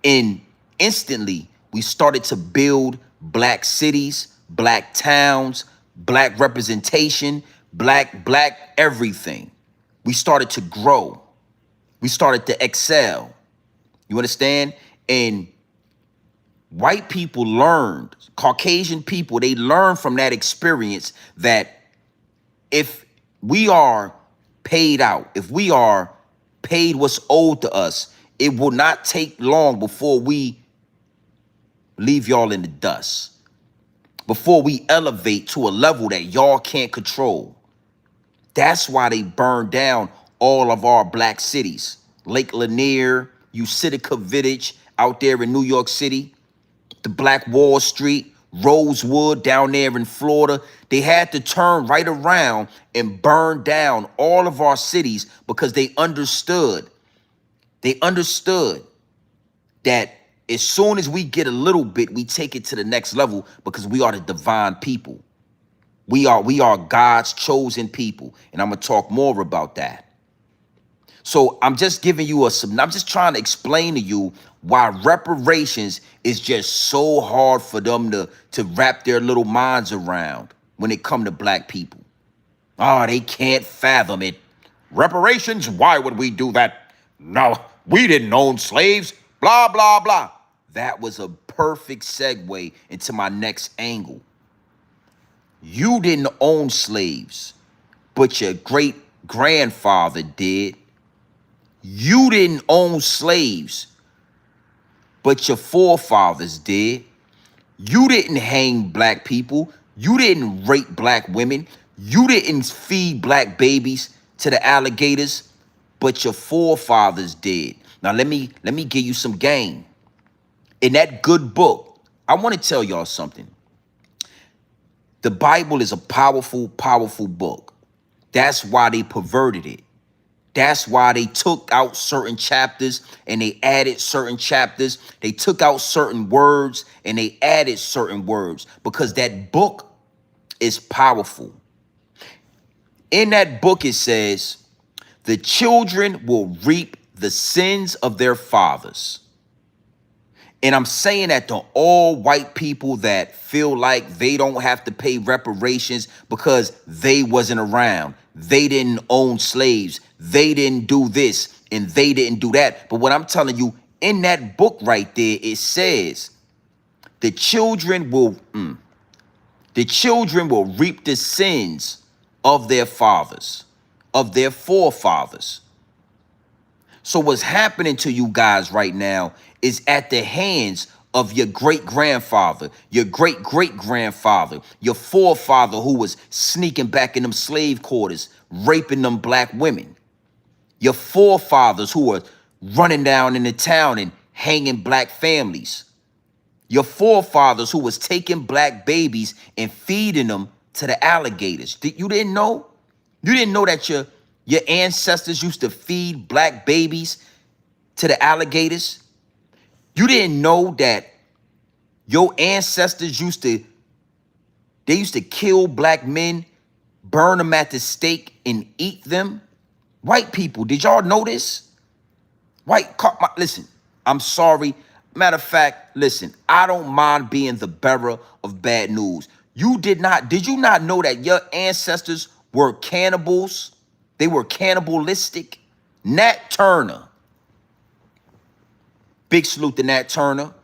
And instantly, we started to build black cities, black towns, black representation, black everything. We started to grow. We started to excel. You understand? And white people learned, Caucasian people, they learned from that experience that if we are paid out, if we are paid what's owed to us, it will not take long before we leave y'all in the dust, before we elevate to a level that y'all can't control. That's why they burned down all of our black cities. Lake Lanier, Utica Village out there in New York City, the Black Wall Street, Rosewood down there in Florida. They had to turn right around and burn down all of our cities because they understood. They understood that as soon as we get a little bit, we take it to the next level because we are the divine people. We are God's chosen people. And I'm going to talk more about that. So I'm just giving you I'm just trying to explain to you why reparations is just so hard for them to wrap their little minds around when it come to black people. Oh, they can't fathom it. Reparations? Why would we do that? No, we didn't own slaves. Blah, blah, blah. That was a perfect segue into my next angle. You didn't own slaves, but your great grandfather did. You didn't own slaves, but your forefathers did. You didn't hang black people. You didn't rape black women. You didn't feed black babies to the alligators, but your forefathers did. Now let me give you some game. In that good book, I want to tell y'all something. The Bible is a powerful, powerful book. That's why they perverted it. That's why they took out certain chapters and they added certain chapters. They took out certain words and they added certain words because that book is powerful. In that book, it says, the children will reap the sins of their fathers. And I'm saying that to all white people that feel like they don't have to pay reparations because they wasn't around. They didn't own slaves. They didn't do this and they didn't do that. But what I'm telling you, in that book right there, it says the children will reap the sins of their fathers, of their forefathers. So what's happening to you guys right now is at the hands of your great-grandfather, your great-great-grandfather, your forefather who was sneaking back in them slave quarters, raping them black women. Your forefathers who were running down in the town and hanging black families. Your forefathers who was taking black babies and feeding them to the alligators. You didn't know? You didn't know that your ancestors used to feed black babies to the alligators? You didn't know that your ancestors used to kill black men, burn them at the stake, and eat them? White people, did y'all know this? Listen, I'm sorry. Matter of fact, listen, I don't mind being the bearer of bad news. Did you not know that your ancestors were cannibals? They were cannibalistic. Nat Turner. Big salute to Nat Turner.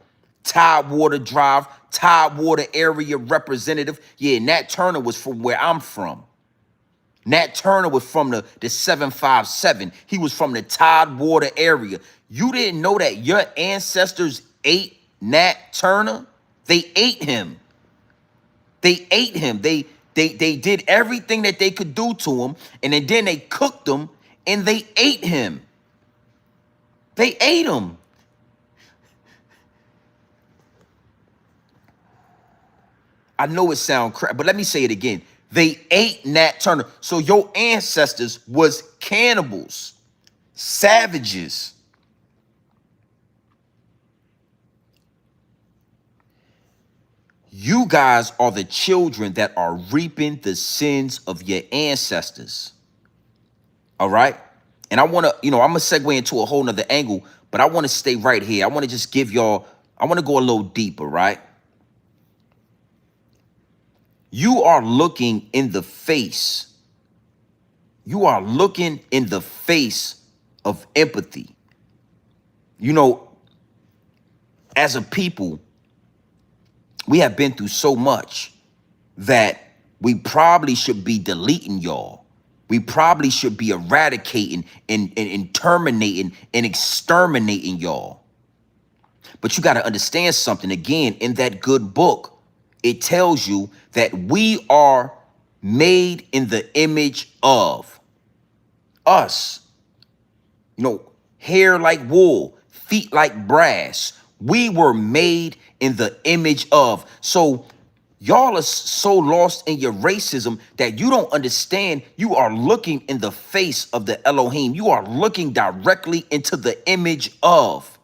Tidewater Drive, Tidewater area representative. Yeah, Nat Turner was from where I'm from. Nat Turner was from the 757. He was from the Tidewater area. You didn't know that your ancestors ate Nat Turner? They ate him. They ate him. They did everything that they could do to him, and then they cooked him, and they ate him. They ate him. I know it sounds crap, but let me say it again. They ate Nat Turner. So your ancestors was cannibals, savages. You guys are the children that are reaping the sins of your ancestors. All right? And I want to, I'm going to segue into a whole nother angle, but I want to stay right here. I want to just give y'all, I want to go a little deeper, right? You are looking in the face. You are looking in the face of empathy. As a people, we have been through so much that we probably should be deleting y'all. We probably should be eradicating and terminating and exterminating y'all. But you got to understand something. Again, in that good book, it tells you that we are made in the image of us. You know, hair like wool, feet like brass. We were made in the image of. So y'all are so lost in your racism that you don't understand. You are looking in the face of the Elohim. You are looking directly into the image of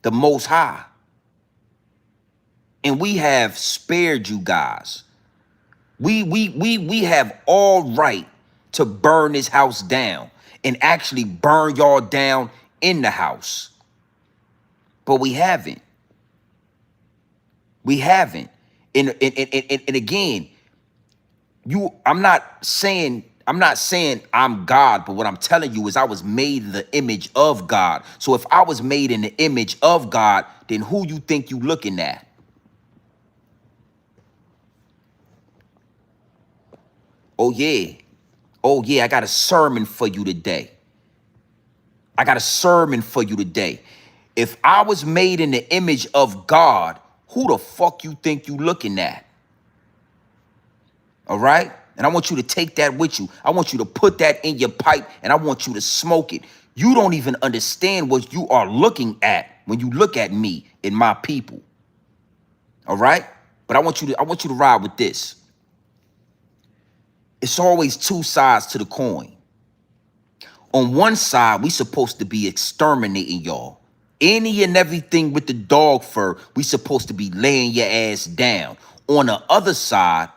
the Most High. And we have spared you guys. We have all right to burn this house down and actually burn y'all down in the house. But we haven't. We haven't. And again, I'm not saying I'm God, but what I'm telling you is I was made in the image of God. So if I was made in the image of God, then who you think you looking at? Oh yeah. Oh yeah, I got a sermon for you today. I got a sermon for you today. If I was made in the image of God, who the fuck you think you looking at? All right? And I want you to take that with you. I want you to put that in your pipe and I want you to smoke it. You don't even understand what you are looking at when you look at me and my people. All right? But I want you to ride with this. It's always two sides to the coin. On one side, we supposed to be exterminating y'all. Any and everything with the dog fur, we supposed to be laying your ass down. On the other side,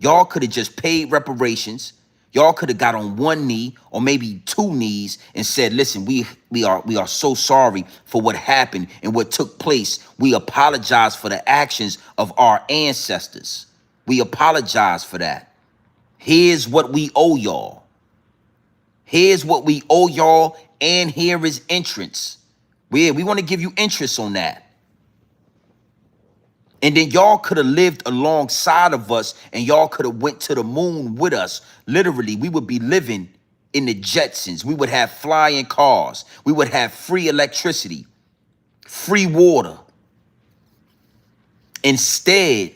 y'all could have just paid reparations. Y'all could have got on one knee or maybe two knees and said, listen, we are so sorry for what happened and what took place. We apologize for the actions of our ancestors. We apologize for that. Here's what we owe y'all. Here's what we owe y'all, and here is entrance. We want to give you interest on that. And then y'all could have lived alongside of us, and y'all could have went to the moon with us. Literally, we would be living in the Jetsons. We would have flying cars. We would have free electricity, free water. Instead,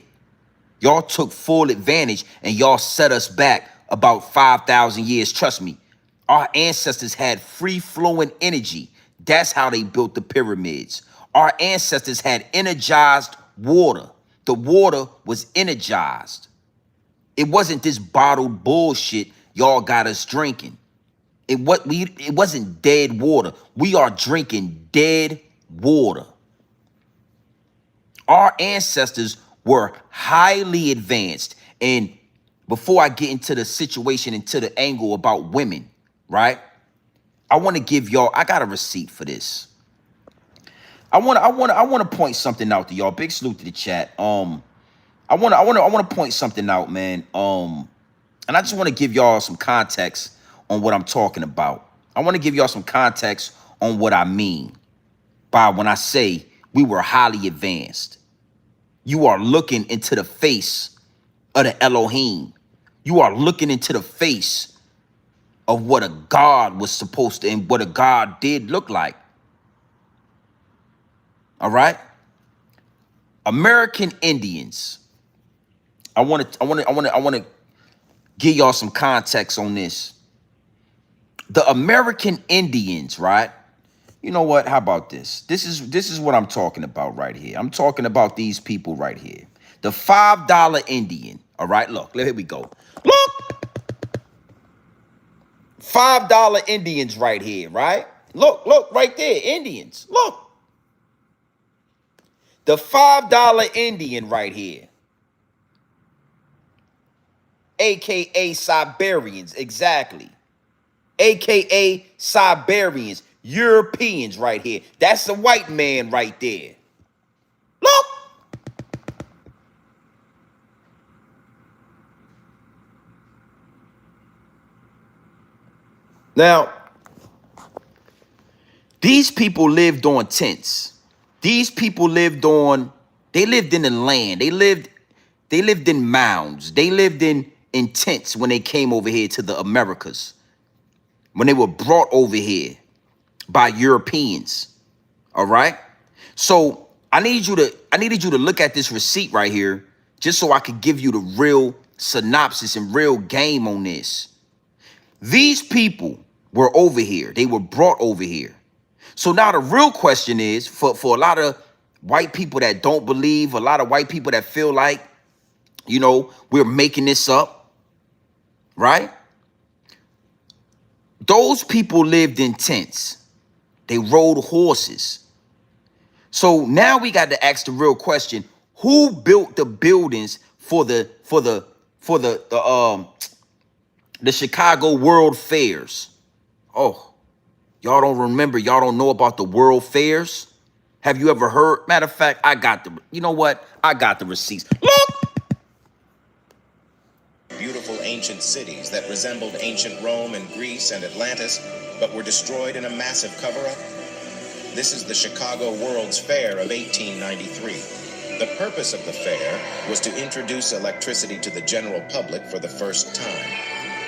y'all took full advantage, and y'all set us back about 5,000 years. Trust me. Our ancestors had free-flowing energy. That's how they built the pyramids. Our ancestors had energized water. The water was energized. It wasn't this bottled bullshit y'all got us drinking. It wasn't dead water. We are drinking dead water. Our ancestors were highly advanced. And before I get into the situation, into the angle about women, right? I want to give y'all, I got a receipt for this. I want to point something out to y'all. Big salute to the chat. I want to point something out, man. And I just want to give y'all some context on what I'm talking about. I want to give y'all some context on what I mean by when I say we were highly advanced. You are looking into the face of the Elohim. You are looking into the face of what a God was supposed to and what a God did look like. All right? American Indians. I want to give y'all some context on this. The American Indians, right? You know what? How about this? This is what I'm talking about right here. I'm talking about these people right here. The $5 Indian. All right, look, here we go. Look! $5 Indians right here, right? Look, right there, Indians. Look. The $5 Indian right here. AKA Siberians, exactly. AKA Siberians, Europeans right here. That's the white man right there. Look. Now, these people lived on tents. These people lived in the land. They lived in mounds. They lived in tents when they came over here to the Americas. When they were brought over here by Europeans. All right? So I needed you to look at this receipt right here just so I could give you the real synopsis and real game on this. These people were over here. They were brought over here. So now the real question is for a lot of white people that don't believe, a lot of white people that feel like, we're making this up, right? Those people lived in tents. They rode horses. So now we got to ask the real question: who built the buildings for the Chicago World Fairs? Oh, y'all don't remember? Y'all don't know about the World Fairs? Have you ever heard? Matter of fact, I got the receipts. Look. Beautiful ancient cities that resembled ancient Rome and Greece and Atlantis, but were destroyed in a massive cover-up. This is the Chicago World's Fair of 1893. The purpose of the fair was to introduce electricity to the general public for the first time.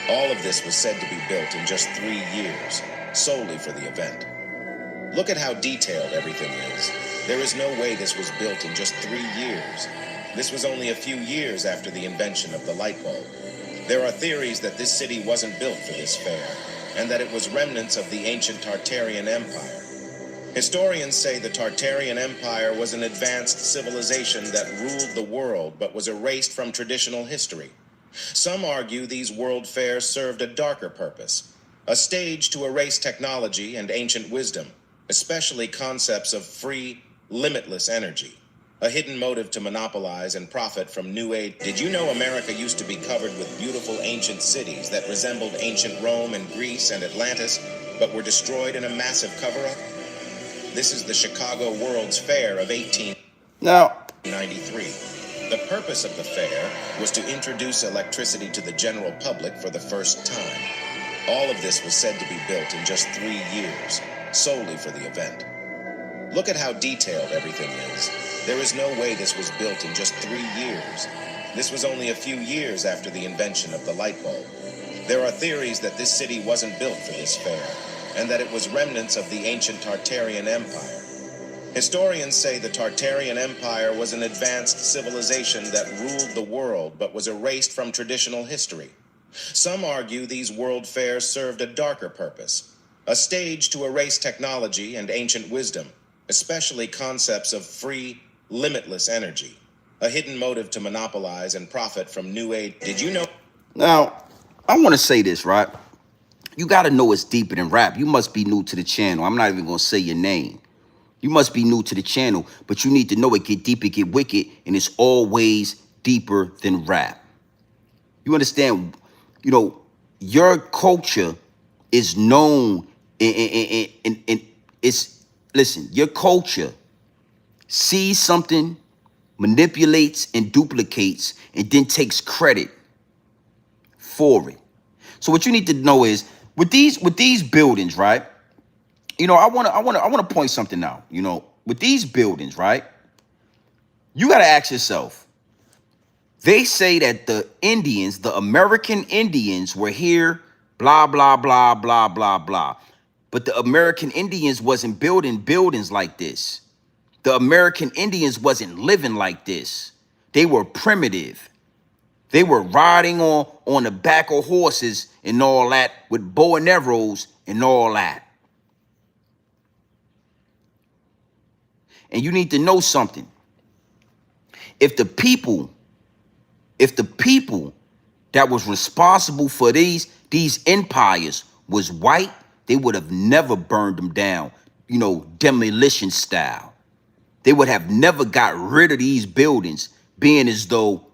All of this was said to be built in just 3 years, solely for the event. Look at how detailed everything is. There is no way this was built in just 3 years. This was only a few years after the invention of the light bulb. There are theories that this city wasn't built for this fair, and that it was remnants of the ancient Tartarian Empire. Historians say the Tartarian Empire was an advanced civilization that ruled the world but was erased from traditional history. Some argue these world fairs served a darker purpose, a stage to erase technology and ancient wisdom, especially concepts of free, limitless energy, a hidden motive to monopolize and profit from New Age. Did you know America used to be covered with beautiful ancient cities that resembled ancient Rome and Greece and Atlantis, but were destroyed in a massive cover-up? This is the Chicago World's Fair of 1893. The purpose of the fair was to introduce electricity to the general public for the first time. All of this was said to be built in just 3 years, solely for the event. Look at how detailed everything is. There is no way this was built in just 3 years. This was only a few years after the invention of the light bulb. There are theories that this city wasn't built for this fair, and that it was remnants of the ancient Tartarian Empire. Historians say the Tartarian Empire was an advanced civilization that ruled the world but was erased from traditional history. Some argue these world fairs served a darker purpose, a stage to erase technology and ancient wisdom, especially concepts of free, limitless energy, a hidden motive to monopolize and profit from New Age. Did you know? Now, I want to say this, right? You got to know it's deeper than rap. You must be new to the channel. I'm not even going to say your name. You must be new to the channel, but you need to know it get deep, it get wicked, and it's always deeper than rap. You understand? Your culture is known in it's, listen, your culture sees something, manipulates and duplicates, and then takes credit for it. So what you need to know is with these buildings, right? I want to point something out. With these buildings, right? You got to ask yourself. They say that the Indians, the American Indians, were here, blah blah blah blah blah blah. But the American Indians wasn't building buildings like this. The American Indians wasn't living like this. They were primitive. They were riding on the back of horses and all that with bow and arrows and all that. And you need to know something. If the people that was responsible for these empires was white, they would have never burned them down, demolition style. They would have never got rid of these buildings, being as though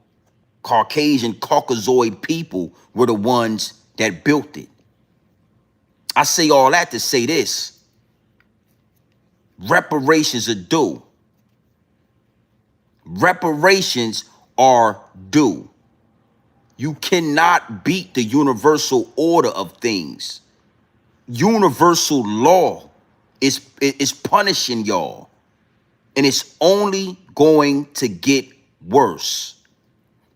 Caucasian, Caucasoid people were the ones that built it. I say all that to say this. Reparations are due. Reparations are due. You cannot beat the universal order of things. Universal law is punishing y'all. And it's only going to get worse.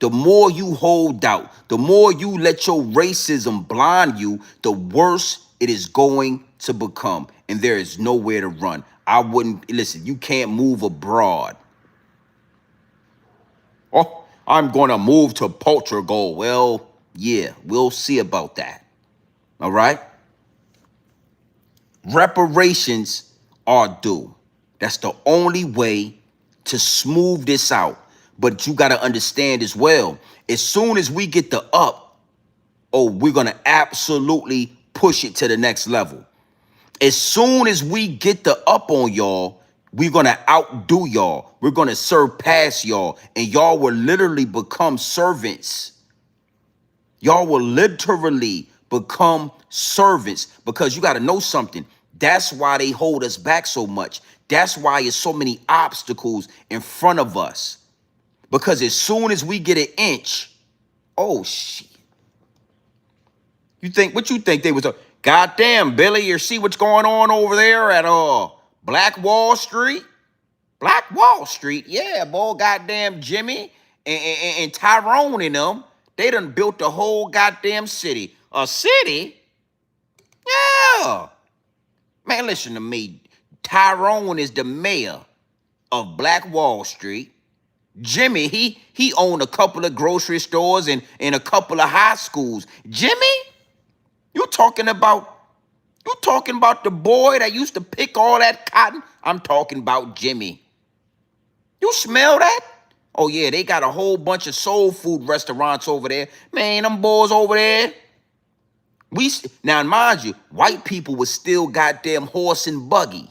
The more you hold out, the more you let your racism blind you, the worse it is going to become. And there is nowhere to run. I wouldn't, listen, you can't move abroad. I'm going to move to Portugal. Well, yeah, we'll see about that. All right? Reparations are due. That's the only way to smooth this out. But you got to understand as well, as soon as we get the up, oh, we're going to absolutely push it to the next level. As soon as we get the up on y'all, we're going to outdo y'all. We're going to surpass y'all. And y'all will literally become servants. Y'all will literally become servants, because you got to know something. That's why they hold us back so much. That's why there's so many obstacles in front of us. Because as soon as we get an inch, oh shit. What you think they was goddamn Billy, you see what's going on over there at Black Wall Street? Black Wall Street, yeah, boy, goddamn Jimmy and Tyrone and them, they done built the whole goddamn city. A city? Yeah. Man, listen to me. Tyrone is the mayor of Black Wall Street. Jimmy, he owned a couple of grocery stores and a couple of high schools. Jimmy, you talking about the boy that used to pick all that cotton? I'm talking about Jimmy. You smell that? Oh yeah, they got a whole bunch of soul food restaurants over there. Man, them boys over there. Now mind you, white people was still goddamn horse and buggy.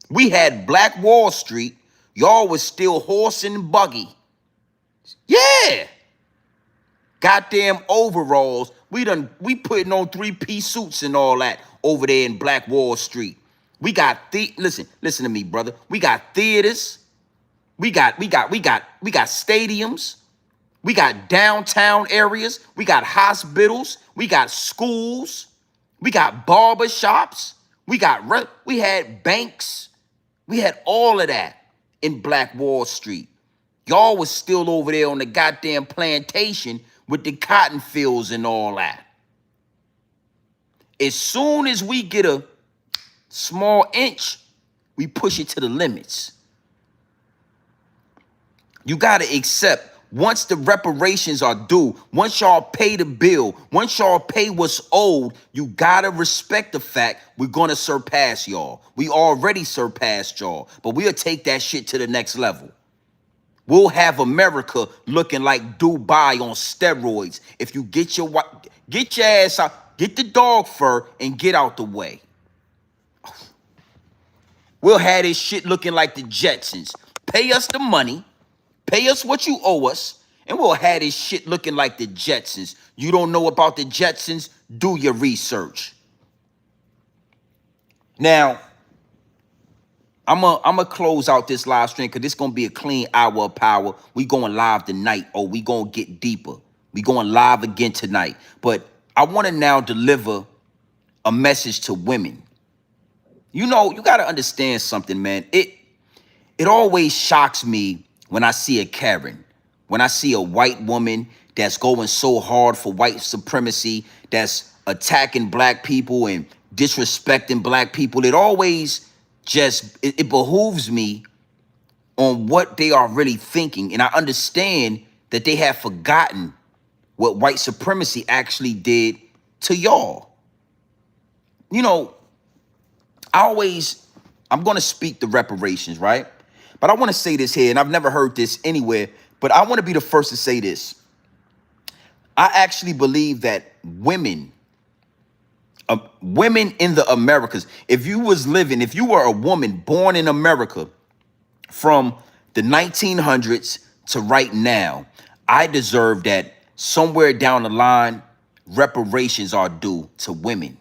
We had Black Wall Street. Y'all was still horse and buggy. Yeah. Goddamn overalls. We putting on 3-piece suits and all that over there in Black Wall Street. We got listen to me, brother. We got theaters. We got stadiums. We got downtown areas. We got hospitals. We got schools. We got barber shops. We had banks. We had all of that in Black Wall Street. Y'all was still over there on the goddamn plantation with the cotton fields and all that. As soon as we get a small inch, we push it to the limits. You got to accept, once the reparations are due, once y'all pay the bill, once y'all pay what's owed, you got to respect the fact we're going to surpass y'all. We already surpassed y'all, but we'll take that shit to the next level. We'll have America looking like Dubai on steroids if you get your ass out, get the dog fur and get out the way. We'll have this shit looking like the Jetsons. Pay us the money. Pay us what you owe us, and we'll have this shit looking like the Jetsons. You don't know about the Jetsons? Do your research. Now, I'm a close out this live stream because this going to be a clean hour of power. We going live tonight, or we going to get deeper. We going live again tonight. But I want to now deliver a message to women. You know, you got to understand something, man. It always shocks me when I see a Karen, when I see a white woman that's going so hard for white supremacy, that's attacking black people and disrespecting black people. It always it behooves me on what they are really thinking. And I understand that they have forgotten what white supremacy actually did to y'all. You know, I'm going to speak the reparations, right? But I want to say this here, and I've never heard this anywhere, but I want to be the first to say this. I actually believe that women in the Americas, if you were a woman born in America from the 1900s to right now, I deserve that somewhere down the line, reparations are due to women.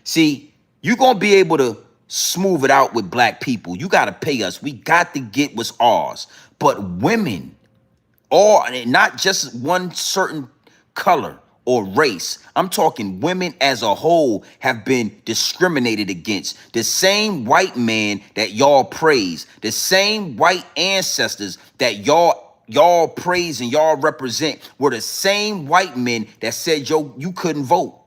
See, you're going to be able to smooth it out with black people. You got to pay us. We got to get what's ours. But women, not just one certain color or race. I'm talking women as a whole have been discriminated against. The same white man that y'all praise, the same white ancestors that y'all praise and y'all represent were the same white men that said, yo, you couldn't vote.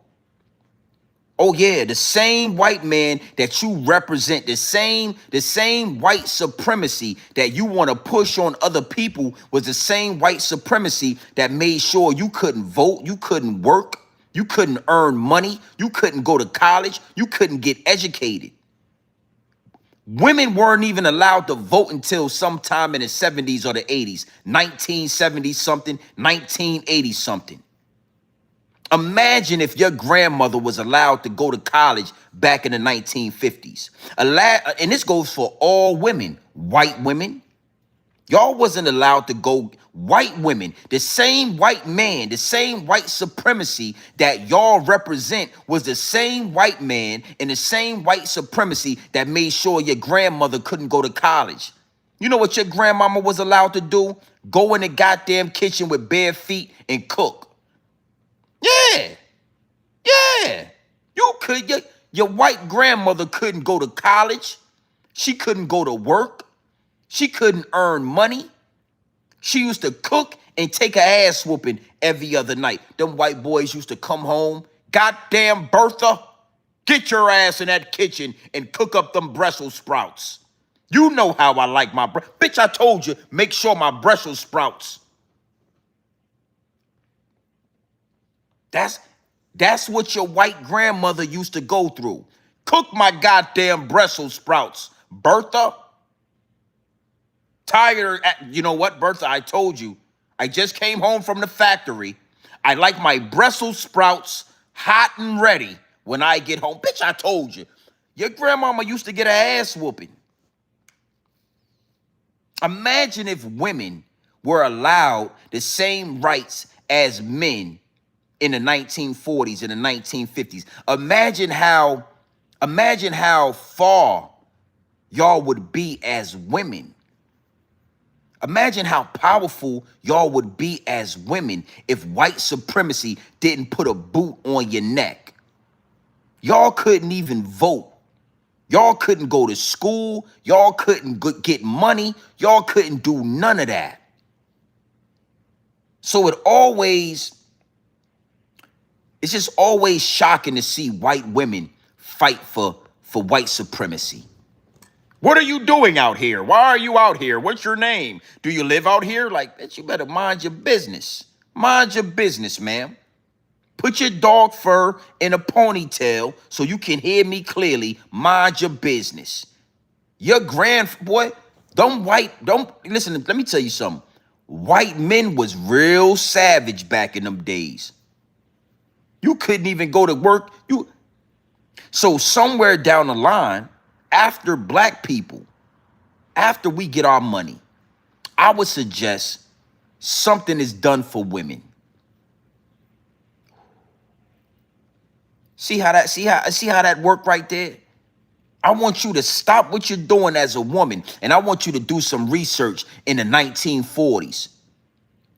Oh yeah, the same white man that you represent, the same white supremacy that you want to push on other people was the same white supremacy that made sure you couldn't vote, you couldn't work, you couldn't earn money, you couldn't go to college, you couldn't get educated. Women weren't even allowed to vote until sometime in the 70s or the 80s, 1970 something, 1980 something. Imagine if your grandmother was allowed to go to college back in the 1950s. And this goes for all women, white women. Y'all wasn't allowed to go, white women, the same white man, the same white supremacy that y'all represent was the same white man and the same white supremacy that made sure your grandmother couldn't go to college. You know what your grandmama was allowed to do? Go in the goddamn kitchen with bare feet and cook. Yeah. Yeah, you could. Your white grandmother couldn't go to college. She couldn't go to work. She couldn't earn money. She used to cook and take a ass whooping every other night. Them white boys used to come home. Goddamn Bertha, get your ass in that kitchen and cook up them Brussels sprouts. You know how I like my bitch. I told you, make sure my Brussels sprouts. That's what your white grandmother used to go through. Cook my goddamn Brussels sprouts, Bertha. Tired. You know what, Bertha? I told you. I just came home from the factory. I like my Brussels sprouts hot and ready when I get home. Bitch, I told you. Your grandmama used to get her ass whooping. Imagine if women were allowed the same rights as men in the 1940s and the 1950s. Imagine how far y'all would be as women. Imagine how powerful y'all would be as women if white supremacy didn't put a boot on your neck. Y'all couldn't even vote. Y'all couldn't go to school. Y'all couldn't get money. Y'all couldn't do none of that. So it's just always shocking to see white women fight for white supremacy. What are you doing out here? Why are you out here? What's your name? Do you live out here? Like, bitch, you better mind your business. Mind your business, ma'am. Put your dog fur in a ponytail so you can hear me clearly. Mind your business. Your boy, don't listen, let me tell you something. White men was real savage back in them days. You couldn't even go to work. So somewhere down the line, after black people, after we get our money, I would suggest something is done for women. See how that worked right there? I want you to stop what you're doing as a woman, and I want you to do some research in the 1940s.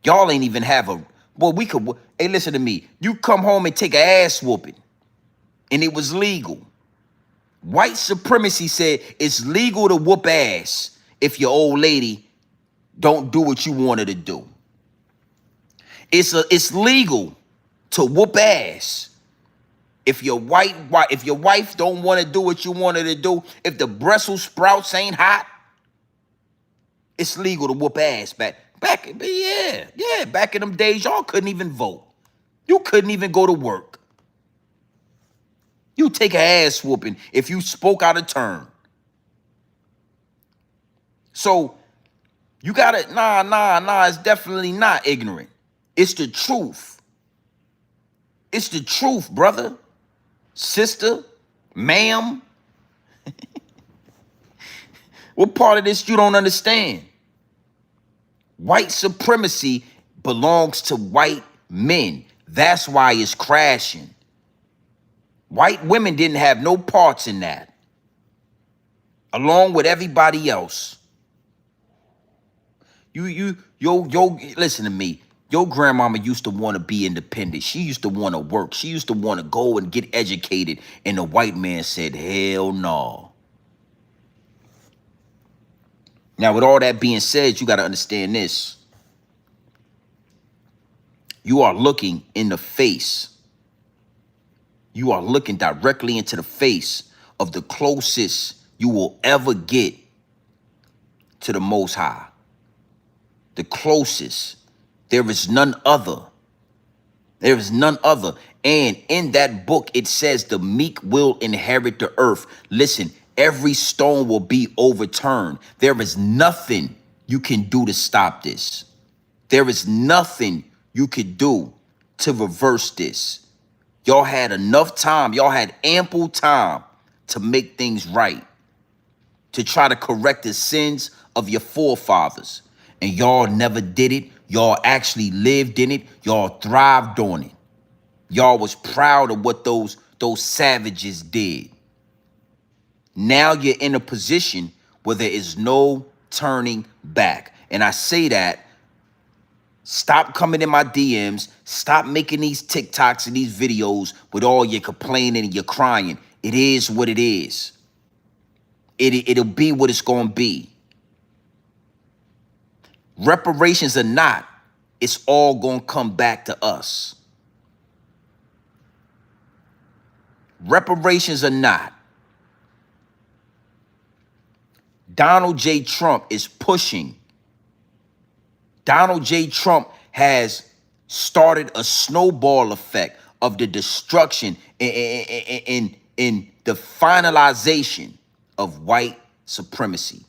Y'all ain't even have hey, listen to me. You come home and take an ass whooping, and it was legal. White supremacy said it's legal to whoop ass if your old lady don't do what you want her to do. It's legal to whoop ass if your wife don't want to do what you want her to do. If the Brussels sprouts ain't hot, it's legal to whoop ass back in them days. Y'all couldn't even vote. You couldn't even go to work. You take an ass whooping if you spoke out of turn. So you gotta, it's definitely not ignorant. It's the truth. It's the truth, brother, sister, ma'am. What part of this you don't understand? White supremacy belongs to white men. That's why it's crashing. White women didn't have no parts in that, along with everybody else. Listen to me. Your grandmama used to want to be independent. She used to want to work. She used to want to go and get educated. And the white man said, hell no. Now, with all that being said, you got to understand this. You are looking in the face. You are looking directly into the face of the closest you will ever get to the Most High. The closest. There is none other. There is none other. And in that book, it says the meek will inherit the earth. Listen, every stone will be overturned. There is nothing you can do to stop this. There is nothing you could do to reverse this. Y'all had enough time. Y'all had ample time to make things right, to try to correct the sins of your forefathers. And y'all never did it. Y'all actually lived in it. Y'all thrived on it. Y'all was proud of what those savages did. Now you're in a position where there is no turning back. And I say that, stop coming in my DMs. Stop making these TikToks and these videos with all your complaining and your crying. It is what it is. It'll be what it's going to be. Reparations or not, it's all going to come back to us. Reparations or not, Donald J. Trump is pushing. Donald J. Trump has started a snowball effect of the destruction in the finalization of white supremacy.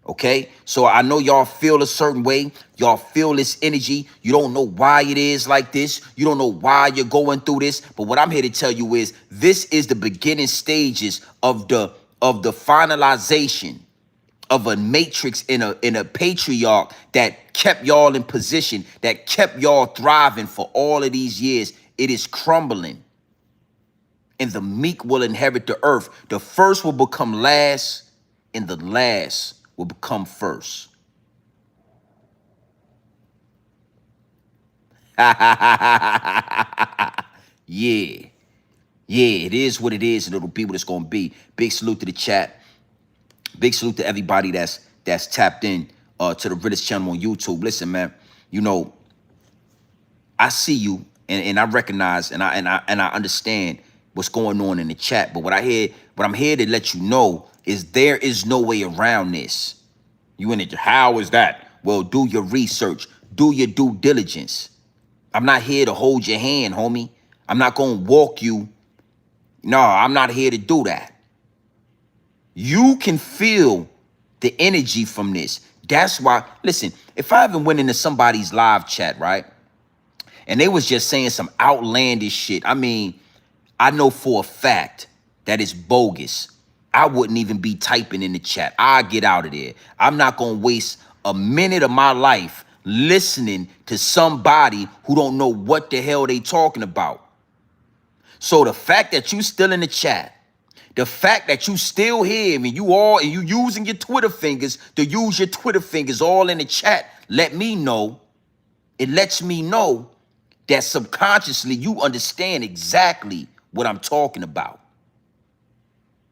Okay, so I know y'all feel a certain way. Y'all feel this energy. You don't know why it is like this. You don't know why you're going through this. But what I'm here to tell you is this is the beginning stages of the finalization of a matrix in a patriarch that kept y'all in position, that kept y'all thriving for all of these years. It is crumbling. And the meek will inherit the earth. The first will become last, and the last will become first. Yeah. Yeah, it is what it is, and it'll be what it's gonna be. Big salute to the chat. Big salute to everybody that's tapped in to the Realest channel on YouTube. Listen, man, you know, I see you and I recognize and I understand what's going on in the chat. But what I'm here to let you know is there is no way around this. You in it? How is that? Well, do your research, do your due diligence. I'm not here to hold your hand, homie. I'm not gonna walk you. No, I'm not here to do that. You can feel the energy from this. That's why, listen, if I ever went into somebody's live chat, right, and they was just saying some outlandish shit, I mean, I know for a fact that it's bogus. I wouldn't even be typing in the chat. I get out of there. I'm not going to waste a minute of my life listening to somebody who don't know what the hell they talking about. So the fact that you still in the chat, the fact that you still here and you using your Twitter fingers to use your Twitter fingers all in the chat, let me know. It lets me know that subconsciously you understand exactly what I'm talking about.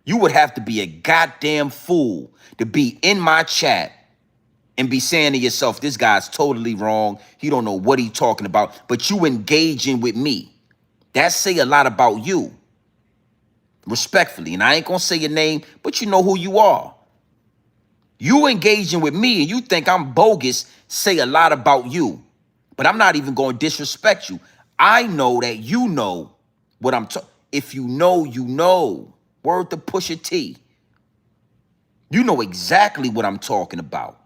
You would have to be a goddamn fool to be in my chat and be saying to yourself, this guy's totally wrong. He don't know what he's talking about, but you engaging with me. That say a lot about you. Respectfully, and I ain't gonna say your name, but you know who you are. You engaging with me and you think I'm bogus, say a lot about you. But I'm not even gonna disrespect you. I know that you know what I'm talking. If you know, you know. Word to Pusha T. You know exactly what I'm talking about.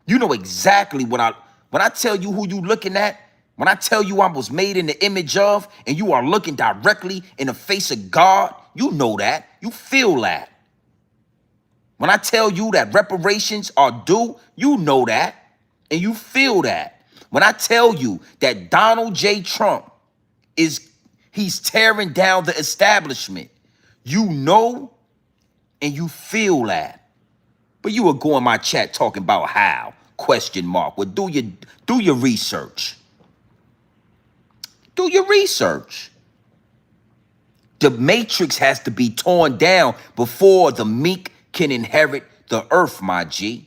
You know exactly when I tell you who you looking at, when I tell you I was made in the image of, and you are looking directly in the face of God, you know that. You feel that. When I tell you that reparations are due, you know that, and you feel that. When I tell you that Donald J. Trump he's tearing down the establishment, you know and you feel that. But you will go in my chat talking about how, ? Well, do your research. Do your research. The matrix has to be torn down before the meek can inherit the earth, my G.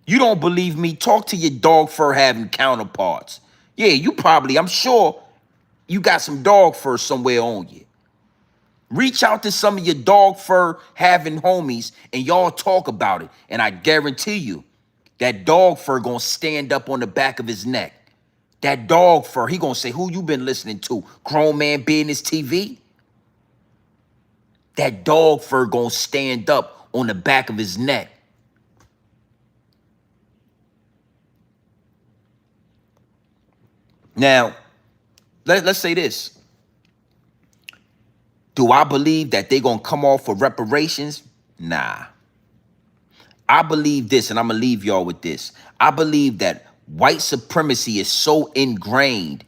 You don't believe me? Talk to your dog fur having counterparts. Yeah, you probably, I'm sure You got some dog fur somewhere on you. Reach out to some of your dog fur having homies and y'all talk about it. And I guarantee you that dog fur gonna stand up on the back of his neck. That dog fur, he gonna say, who you been listening to? Grown Man Business TV? That dog fur gonna stand up on the back of his neck. Now, let's say this. Do I believe that they gonna come off for reparations? Nah. I believe this, and I'm gonna leave y'all with this. I believe that white supremacy is so ingrained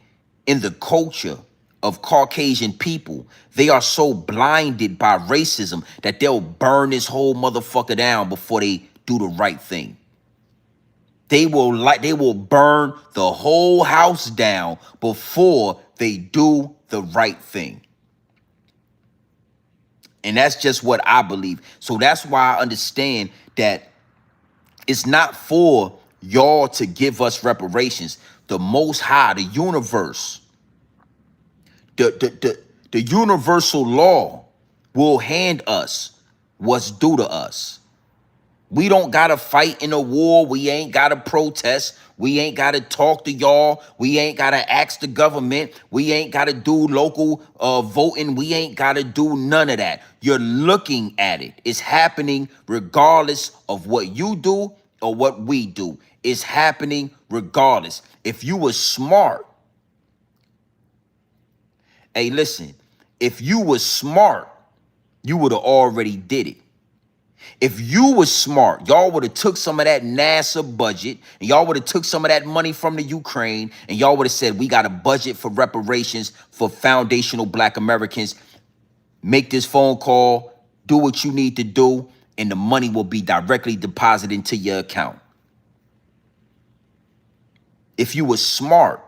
in the culture of Caucasian people. They are so blinded by racism that they'll burn this whole motherfucker down before they do the right thing. They will burn the whole house down before they do the right thing. And that's just what I believe. So that's why I understand that it's not for y'all to give us reparations. The Most High, the universe, the universal law will hand us what's due to us. We don't got to fight in a war. We ain't got to protest. We ain't got to talk to y'all. We ain't got to ask the government. We ain't got to do local voting. We ain't got to do none of that. You're looking at it. It's happening regardless of what you do or what we do. It's happening regardless. If you were smart, hey, listen, if you were smart, you would have already did it. If you was smart, y'all would have took some of that NASA budget and y'all would have took some of that money from the Ukraine and y'all would have said, we got a budget for reparations for foundational Black Americans. Make this phone call, do what you need to do, and the money will be directly deposited into your account. If you was smart,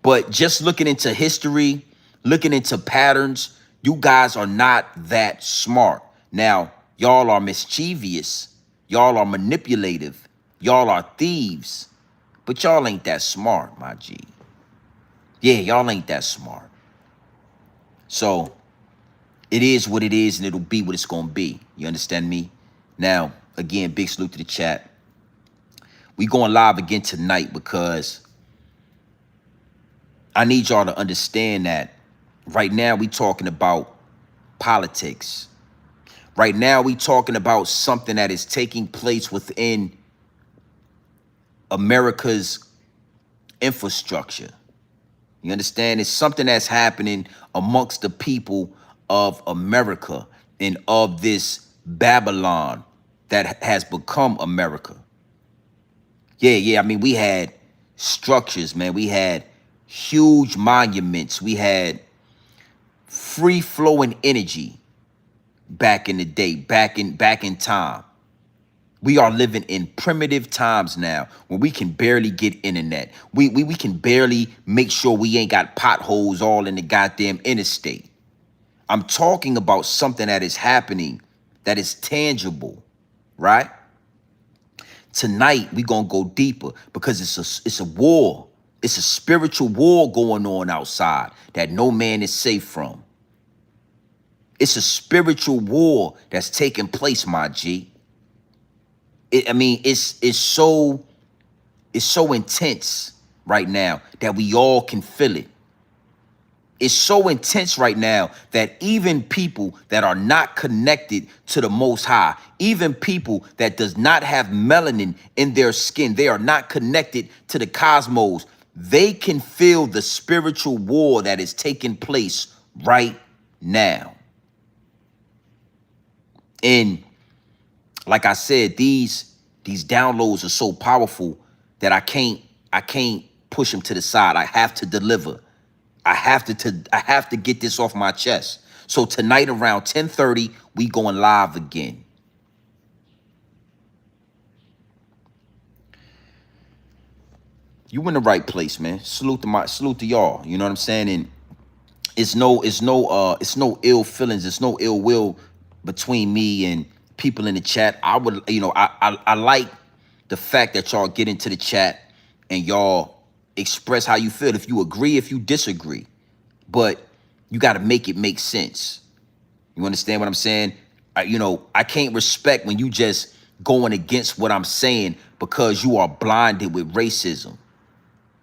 but just looking into history, looking into patterns, you guys are not that smart. Now, y'all are mischievous. Y'all are manipulative. Y'all are thieves. But y'all ain't that smart, my G. Yeah, y'all ain't that smart. So it is what it is, and it'll be what it's going to be. You understand me? Now, again, big salute to the chat. We going live again tonight because I need y'all to understand that right now we talking about politics. Right now, we talking about something that is taking place within America's infrastructure. You understand? It's something that's happening amongst the people of America and of this Babylon that has become America. Yeah. I mean, we had structures, man. We had huge monuments. We had free-flowing energy. Back in the day, back in time. We are living in primitive times now when we can barely get internet. We can barely make sure we ain't got potholes all in the goddamn interstate. I'm talking about something that is happening that is tangible, right? Tonight we gonna go deeper because it's a war. It's a spiritual war going on outside that no man is safe from. It's a spiritual war that's taking place, my G. It's so intense right now that we all can feel it. It's so intense right now that even people that are not connected to the Most High, even people that does not have melanin in their skin, they are not connected to the cosmos, they can feel the spiritual war that is taking place right now. And like I said, these downloads are so powerful that I can't push them to the side. I have to deliver. I have to get this off my chest. So tonight around 10:30, we going live again. You in the right place, man. Salute to y'all. You know what I'm saying? And it's no ill feelings. It's no ill will between me and people in the chat. I would, I like the fact that y'all get into the chat and y'all express how you feel. If you agree, if you disagree, but you got to make it make sense. You understand what I'm saying? I can't respect when you just going against what I'm saying because you are blinded with racism.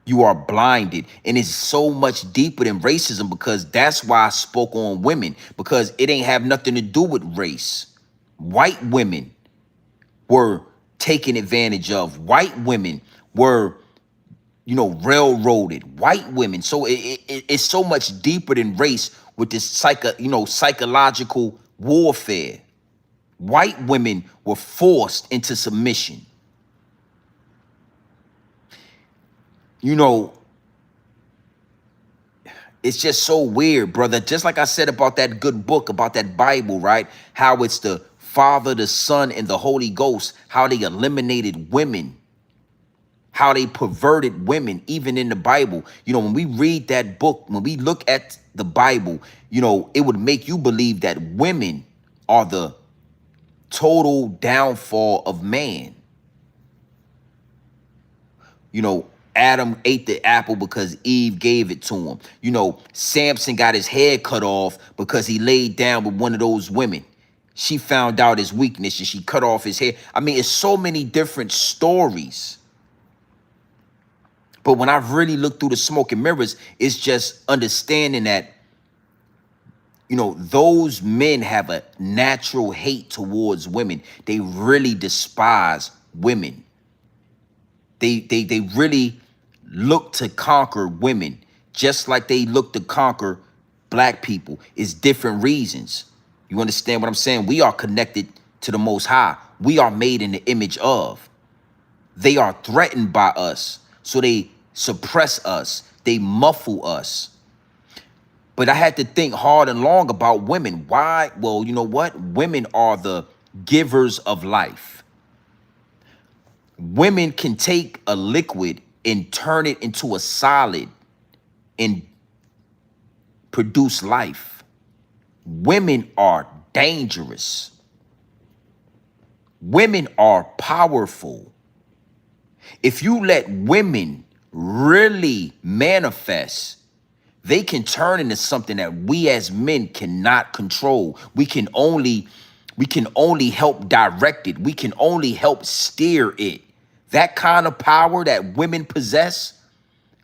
You are blinded. And it's so much deeper than racism, because that's why I spoke on women, because it ain't have nothing to do with race. White women were taken advantage of. White women were, railroaded. White women. So it's so much deeper than race with this psychological warfare. White women were forced into submission. It's just so weird, brother. Just like I said about that good book, about that Bible, right? How it's the Father, the Son, and the Holy Ghost, how they eliminated women, how they perverted women, even in the Bible. When we read that book, when we look at the Bible, it would make you believe that women are the total downfall of man. Adam ate the apple because Eve gave it to him. Samson got his head cut off because he laid down with one of those women. She found out his weakness and she cut off his hair. I mean, it's so many different stories. But when I really look through the smoke and mirrors, it's just understanding that, those men have a natural hate towards women. They really despise women. They really look to conquer women, just like they look to conquer black people. It's different reasons. You understand what I'm saying? We are connected to the Most High. We are made in the image of. They are threatened by us, so they suppress us. They muffle us. But I had to think hard and long about women. Why? Well, you know what? Women are the givers of life. Women can take a liquid and turn it into a solid and produce life. Women are dangerous. Women are powerful. If you let women really manifest, they can turn into something that we as men cannot control. We can only help direct it. We can only help steer it. That kind of power that women possess,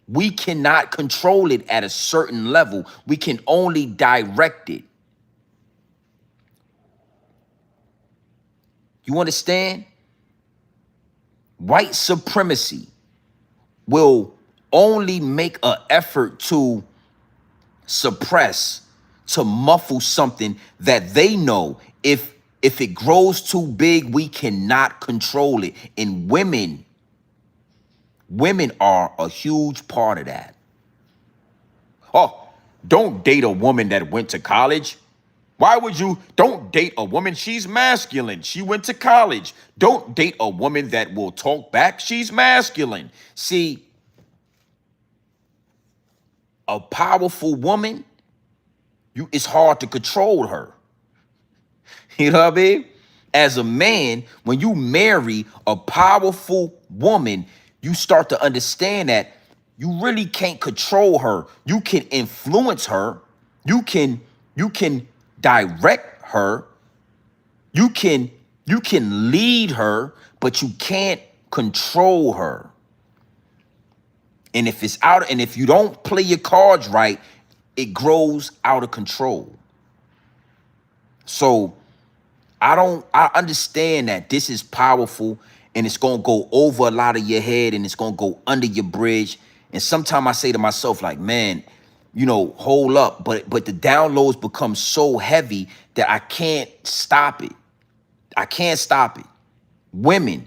we cannot control it at a certain level. We can only direct it. You understand? White supremacy will only make an effort to suppress, to muffle something that they know if it grows too big, we cannot control it. And women are a huge part of that. Oh, don't date a woman that went to college. Why would you? Don't date a woman. She's masculine. She went to college. Don't date a woman that will talk back. She's masculine. See, a powerful woman, it's hard to control her. You know what I mean? As a man, when you marry a powerful woman, you start to understand that you really can't control her. You can influence her. You can direct her. You can lead her, but you can't control her. And if you don't play your cards right, it grows out of control. So I understand that this is powerful and it's going to go over a lot of your head and it's going to go under your bridge. And sometimes I say to myself, like, man, hold up. But the downloads become so heavy that I can't stop it. I can't stop it. Women,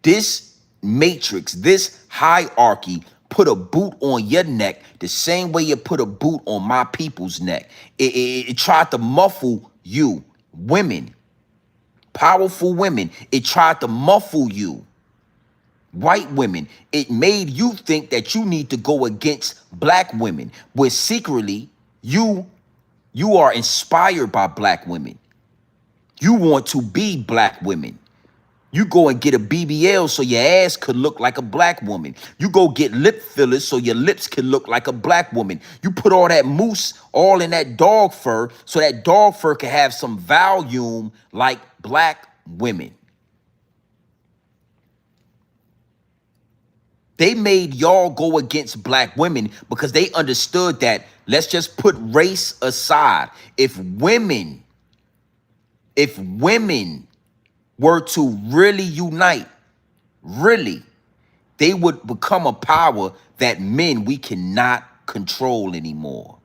this matrix, this hierarchy put a boot on your neck the same way you put a boot on my people's neck. It tried to muffle you. Women, powerful women, it tried to muffle you. White women, it made you think that you need to go against black women, where secretly you are inspired by black women. You want to be black women. You go and get a BBL so your ass could look like a black woman. You go get lip fillers so your lips can look like a black woman. You put all that mousse all in that dog fur so that dog fur can have some volume like black women. They made y'all go against black women because they understood that, let's just put race aside. If women were to really unite, really, they would become a power that men we cannot control anymore.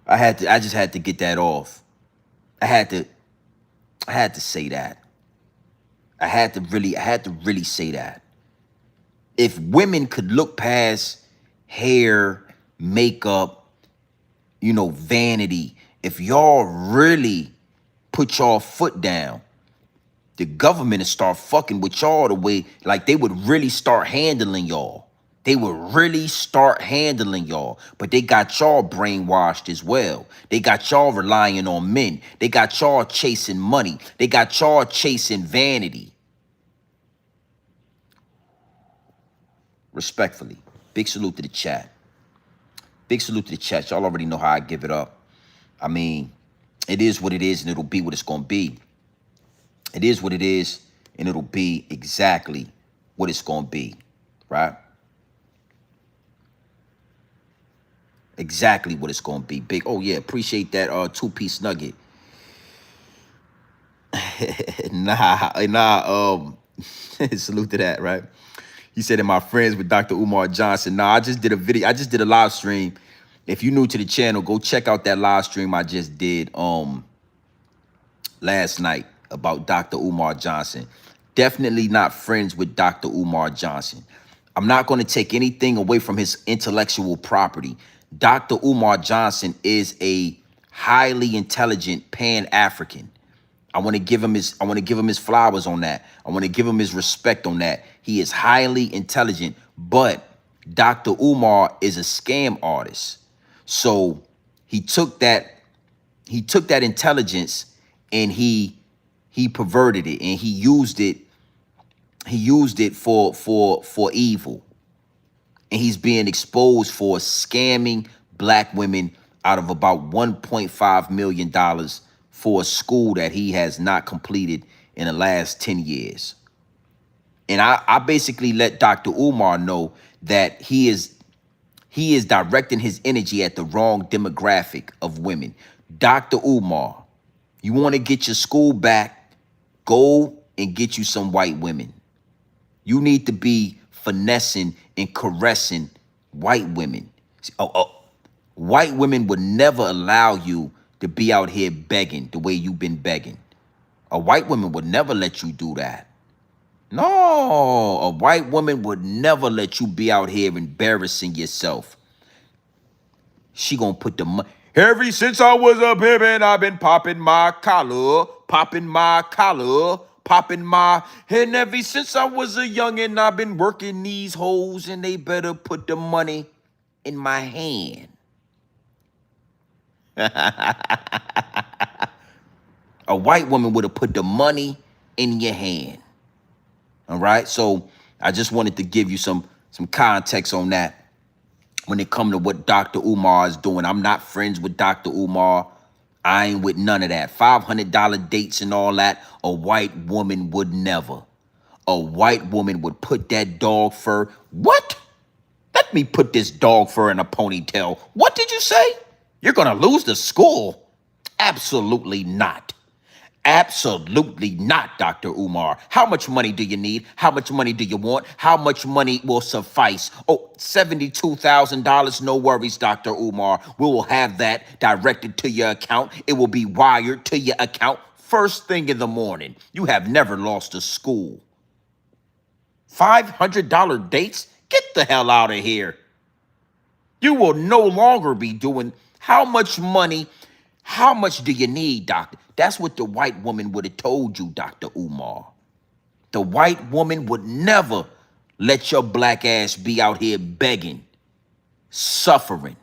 I just had to get that off. I had to say that. I had to really say that. If women could look past hair, makeup, vanity, if y'all really put y'all foot down, the government would start fucking with y'all the way, like they would really start handling y'all. They would really start handling y'all. But they got y'all brainwashed as well. They got y'all relying on men. They got y'all chasing money. They got y'all chasing vanity. Respectfully, big salute to the chat. Big salute to the chat. Y'all already know how I give it up. I mean, it is what it is, and it'll be what it's going to be. It is what it is, and it'll be exactly what it's going to be, right? Exactly what it's going to be. Big. Oh, yeah, appreciate that two-piece nugget. Salute to that, right? He said, am I friends with Dr. Umar Johnson? Nah, I just did a video. I just did a live stream. If you're new to the channel, go check out that live stream I just did last night about Dr. Umar Johnson. Definitely not friends with Dr. Umar Johnson. I'm not going to take anything away from his intellectual property. Dr. Umar Johnson is a highly intelligent Pan-African. I want to give him his flowers on that. I want to give him his respect on that. He is highly intelligent, but Dr. Umar is a scam artist. So he took that intelligence and he perverted it, and he used it for evil. And he's being exposed for scamming black women out of about $1.5 million for a school that he has not completed in the last 10 years. And I basically let Dr. Umar know that he is directing his energy at the wrong demographic of women. Dr. Umar, you want to get your school back, go and get you some white women. You need to be finessing and caressing white women. White women would never allow you to be out here begging the way you've been begging. A white woman would never let you do that. No, a white woman would never let you be out here embarrassing yourself. She gonna put the money. Ever since I was a baby, I've been popping my collar, and ever since I was a youngin', I've been working these hoes, and they better put the money in my hand. A white woman would have put the money in your hand. All right, so I just wanted to give you some context on that. When it comes to what Dr. Umar is doing, I'm not friends with Dr. Umar. I ain't with none of that. $500 dates and all that. A white woman would never. A white woman would put that dog fur. What? Let me put this dog fur in a ponytail. What did you say? You're going to lose the school? Absolutely not. Absolutely not, Dr. Umar. How much money do you need? How much money do you want? How much money will suffice? Oh, $72,000. No worries, Dr. Umar. We will have that directed to your account. It will be wired to your account first thing in the morning. You have never lost a school. $500 dates? Get the hell out of here. You will no longer be doing. How much money? How much do you need, doctor? That's what the white woman would have told you, Dr. Umar. The white woman would never let your black ass be out here begging, suffering.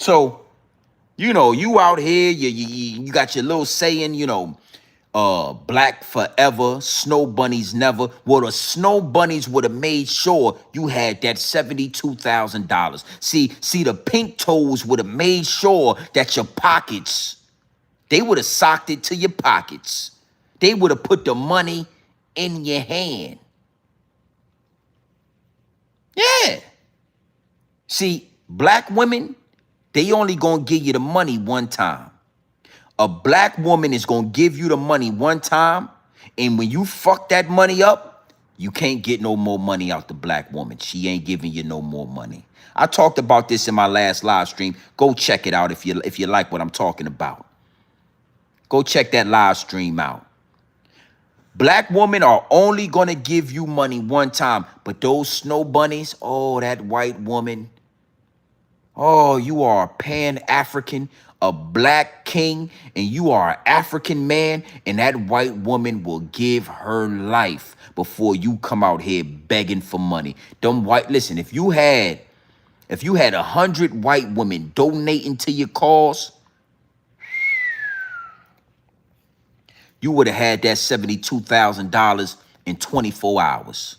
So, you out here, you got your little saying, black forever, snow bunnies never. Well, the snow bunnies would have made sure you had that $72,000. See, the pink toes would have made sure that your pockets, they would have socked it to your pockets. They would have put the money in your hand. Yeah. See, black women, they only gonna give you the money one time. A black woman is gonna give you the money one time, and when you fuck that money up, you can't get no more money out the black woman. She ain't giving you no more money. I talked about this in my last live stream. Go check it out if you like what I'm talking about. Go check that live stream out. Black women are only gonna give you money one time, but those snow bunnies, oh, that white woman, oh, you are a Pan-African, a black king, and you are an African man, and that white woman will give her life before you come out here begging for money. Listen, if you had 100 white women donating to your cause, you would have had that $72,000 in 24 hours.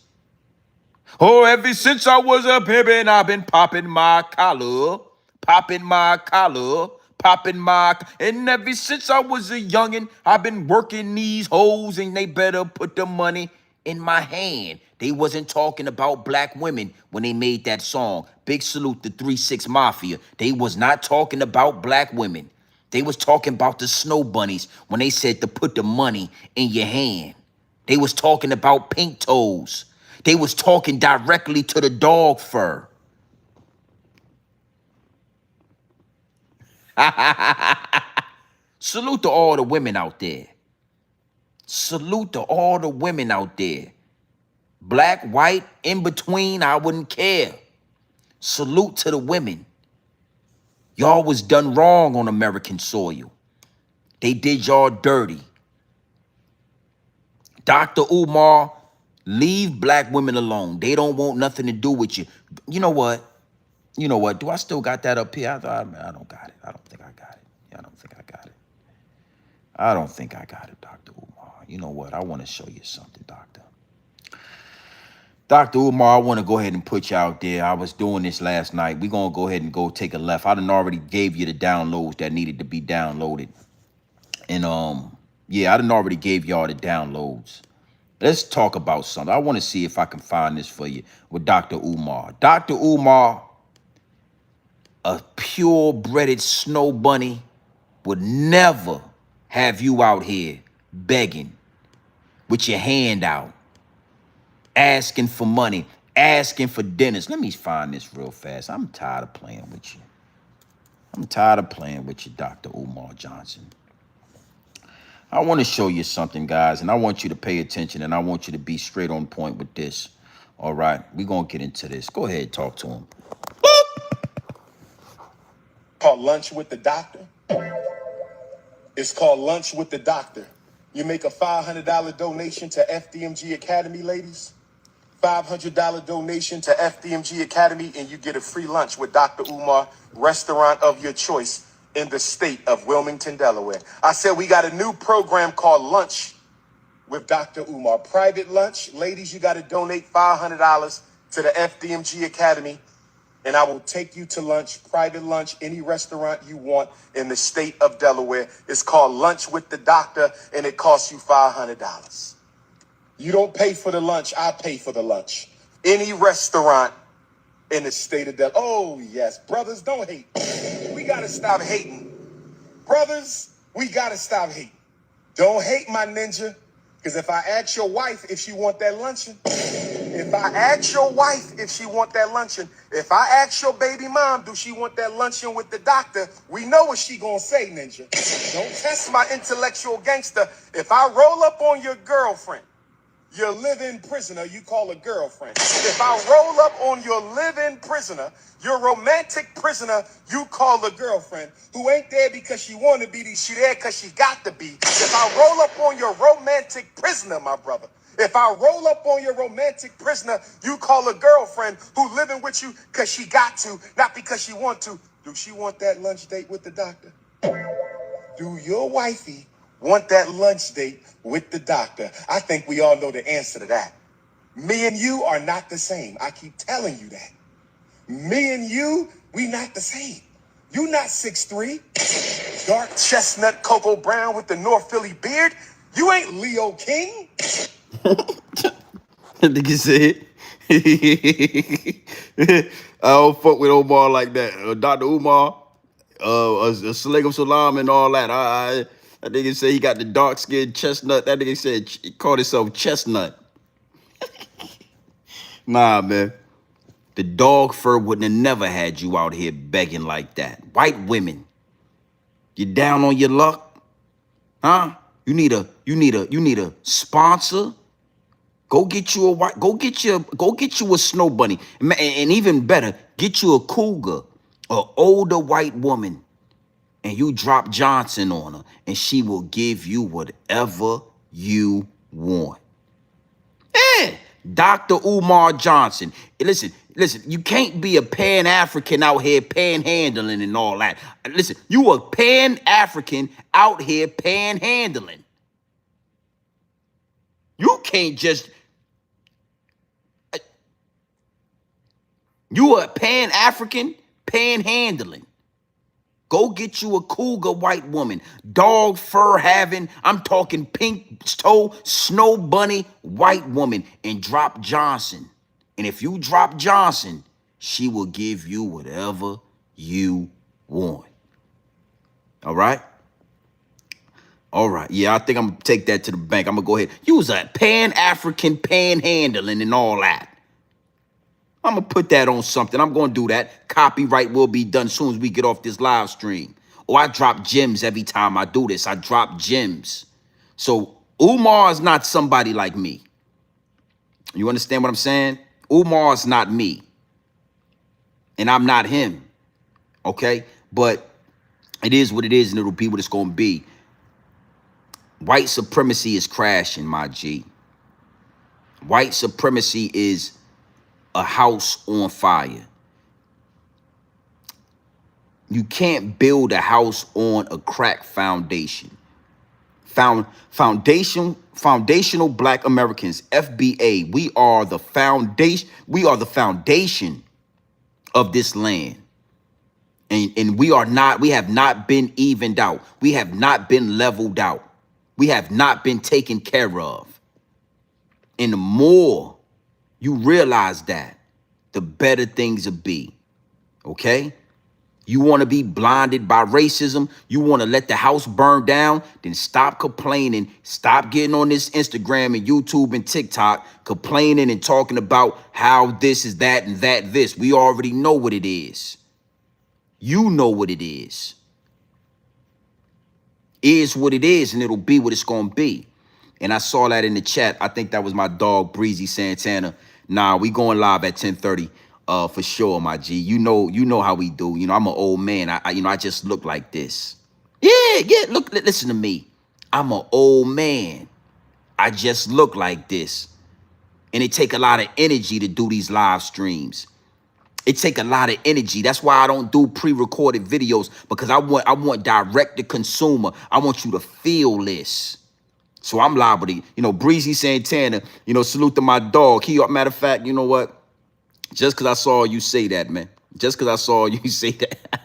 Oh, ever since I was a pimpin', I've been popping my collar, popping my collar, popping my... And ever since I was a youngin', I've been working these hoes, and they better put the money in my hand. They wasn't talking about black women when they made that song. Big salute to 3-6 Mafia. They was not talking about black women. They was talking about the snow bunnies when they said to put the money in your hand. They was talking about pink toes. They was talking directly to the dog fur. Salute to all the women out there. Salute to all the women out there. Black, white, in between, I wouldn't care. Salute to the women. Y'all was done wrong on American soil. They did y'all dirty. Dr. Umar, leave black women alone. They don't want nothing to do with you. You know what? Do I still got that up here? I don't got it. I don't think I got it. Yeah, I don't think I got it. I don't think I got it, Dr. Umar. You know what? I want to show you something, Doctor. Dr. Umar, I want to go ahead and put you out there. I was doing this last night. We're going to go ahead and go take a left. I done already gave you the downloads that needed to be downloaded. And, yeah, I done already gave y'all the downloads. Let's talk about something. I want to see if I can find this for you with Dr. Umar. Dr. Umar, a purebred snow bunny, would never have you out here begging with your hand out, asking for money, asking for dinners. Let me find this real fast. I'm tired of playing with you. I'm tired of playing with you, Dr. Umar Johnson. I want to show you something, guys, and I want you to pay attention, and I want you to be straight on point with this. All right, we're going to get into this. Go ahead, talk to him. Called Lunch with the Doctor. It's called Lunch with the Doctor. You make a $500 donation to FDMG Academy, ladies. $500 donation to FDMG Academy, and you get a free lunch with Dr. Umar, restaurant of your choice in the state of Wilmington, Delaware. I said we got a new program called Lunch with Dr. Umar. Private lunch. Ladies, you got to donate $500 to the FDMG Academy, and I will take you to lunch, private lunch, any restaurant you want in the state of Delaware. It's called Lunch with the Doctor, and it costs you $500. You don't pay for the lunch, I pay for the lunch. Any restaurant in the state of Delaware. Oh, yes. Brothers, don't hate. We got to stop hating. Brothers, we got to stop hating. Don't hate, my ninja, because if I ask your wife if she want that luncheon, if I ask your wife if she want that luncheon, if I ask your baby mom, do she want that luncheon with the doctor, we know what she gonna say, ninja. Don't test my intellectual gangster. If I roll up on your girlfriend, your live-in prisoner, you call a girlfriend. If I roll up on your live-in prisoner, your romantic prisoner, you call a girlfriend, who ain't there because she want to be, she there because she got to be. If I roll up on your romantic prisoner, my brother, if I roll up on your romantic prisoner, you call a girlfriend who living with you because she got to, not because she want to. Do she want that lunch date with the doctor? Do your wifey want that lunch date with the doctor? I think we all know the answer to that. Me and you are not the same. I keep telling you that. Me and you, we not the same. You not 6'3", dark chestnut Cocoa Brown with the North Philly beard. You ain't Leo King. Nigga said, I don't fuck with Omar like that. Dr. Umar, Salegum Salam and all that. That nigga said he got the dark skinned chestnut. That nigga said he called himself chestnut. Nah, man. The dog fur wouldn't have never had you out here begging like that. White women, you down on your luck? Huh? You need a sponsor? Go get you a snow bunny. And even better, get you a cougar, an older white woman, and you drop Johnson on her, and she will give you whatever you want. Yeah, Dr. Umar Johnson. Listen, you can't be a Pan-African out here panhandling and all that. Listen, you a Pan-African out here panhandling. You can't just... You a Pan-African panhandling. Go get you a cougar white woman, dog fur having, I'm talking pink toe, snow bunny white woman, and drop Johnson. And if you drop Johnson, she will give you whatever you want. All right? All right. Yeah, I think I'm going to take that to the bank. I'm going to go ahead. Use a Pan-African panhandling and all that. I'm going to put that on something. I'm going to do that. Copyright will be done as soon as we get off this live stream. Oh, I drop gems every time I do this. I drop gems. So Umar is not somebody like me. You understand what I'm saying? Umar is not me. And I'm not him. Okay? But it is what it is, and it'll be what it's going to be. White supremacy is crashing, my G. White supremacy is a house on fire. You can't build a house on a cracked foundation. Foundational Black Americans, FBA, we are the foundation. We are the foundation of this land. And we have not been evened out. We have not been leveled out. We have not been taken care of. And the more you realize that, the better things will be. Okay? You want to be blinded by racism? You want to let the house burn down? Then stop complaining. Stop getting on this Instagram and YouTube and TikTok complaining and talking about how this is that and that this. We already know what it is. You know what it is. Is what it is, and it'll be what it's going to be. And I saw that in the chat. I think that was my dog, Breezy Santana. Nah, we going live at 10:30 for sure, my G. You know how we do. You know, I'm an old man. I just look like this. Yeah, look, listen to me. I'm an old man. I just look like this. And it take a lot of energy to do these live streams. It take a lot of energy. That's why I don't do pre-recorded videos, because I want direct to consumer. I want you to feel this. So I'm liable to, Breezy Santana, salute to my dog. Matter of fact, you know what? Just because I saw you say that, man. Just because I saw you say that.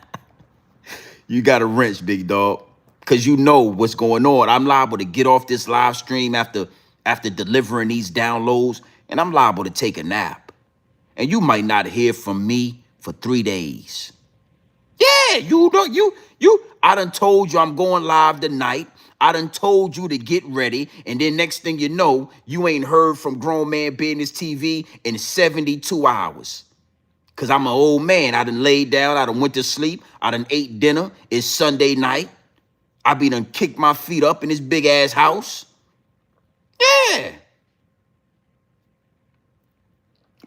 You got a wrench, big dog. Because you know what's going on. I'm liable to get off this live stream after delivering these downloads, and I'm liable to take a nap. And you might not hear from me for 3 days. Yeah, I done told you I'm going live tonight. I done told you to get ready. And then next thing you know, you ain't heard from Grown Man Business TV in 72 hours. Because I'm an old man. I done laid down. I done went to sleep. I done ate dinner. It's Sunday night. I be done kicked my feet up in this big ass house. Yeah.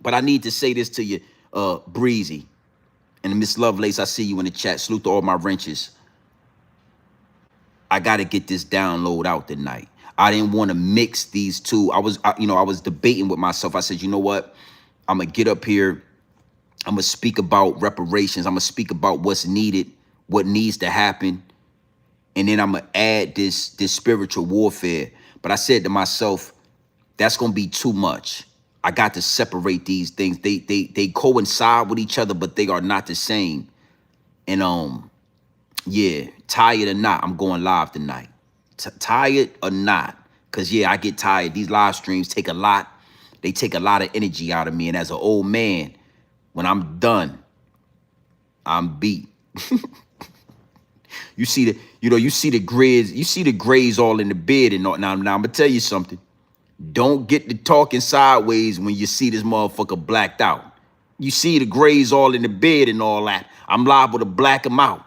But I need to say this to you, Breezy. And Miss Lovelace, I see you in the chat. Salute to all my wrenches. I got to get this download out tonight. I didn't want to mix these two. I was debating with myself. I said, you know what? I'm going to get up here I'm gonna speak about reparations. I'm gonna speak about what's needed, what needs to happen, and then I'm gonna add this spiritual warfare. But I said to myself, that's gonna be too much. I got to separate these things. They coincide with each other, but they are not the same. And yeah, tired or not, I'm going live tonight. Tired or not, cause yeah, I get tired. These live streams take a lot. They take a lot of energy out of me. And as an old man, when I'm done, I'm beat. You see the, you see the grids, you see the grays all in the bed and all. Now I'm gonna tell you something. Don't get to talking sideways when you see this motherfucker blacked out. You see the grays all in the bed and all that. I'm liable to black them out.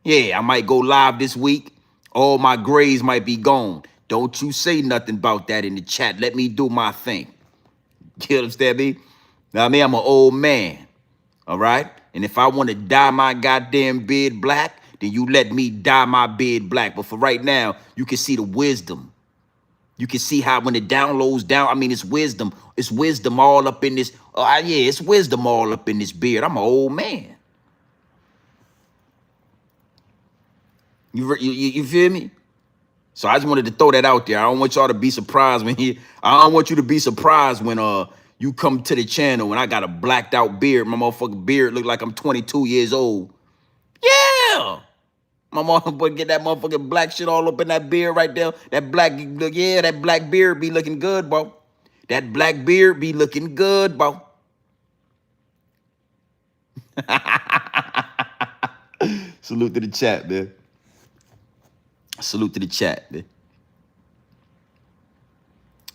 Yeah, I might go live this week. All my grays might be gone. Don't you say nothing about that in the chat. Let me do my thing. You understand me? Now, I mean, I'm an old man. All right? And if I want to dye my goddamn beard black, then you let me dye my beard black. But for right now, you can see the wisdom. You can see how when it downloads down, I mean, it's wisdom. It's wisdom all up in this. Yeah, it's wisdom all up in this beard. I'm an old man. You feel me? So I just wanted to throw that out there. I don't want y'all to be surprised I don't want you to be surprised when you come to the channel and I got a blacked out beard. My motherfucking beard look like I'm 22 years old. Yeah. My motherfucker get that motherfucking black shit all up in that beard right there. That black, yeah, that black beard be looking good, bro. That black beard be looking good, bro. Salute to the chat, man. Salute to the chat, man.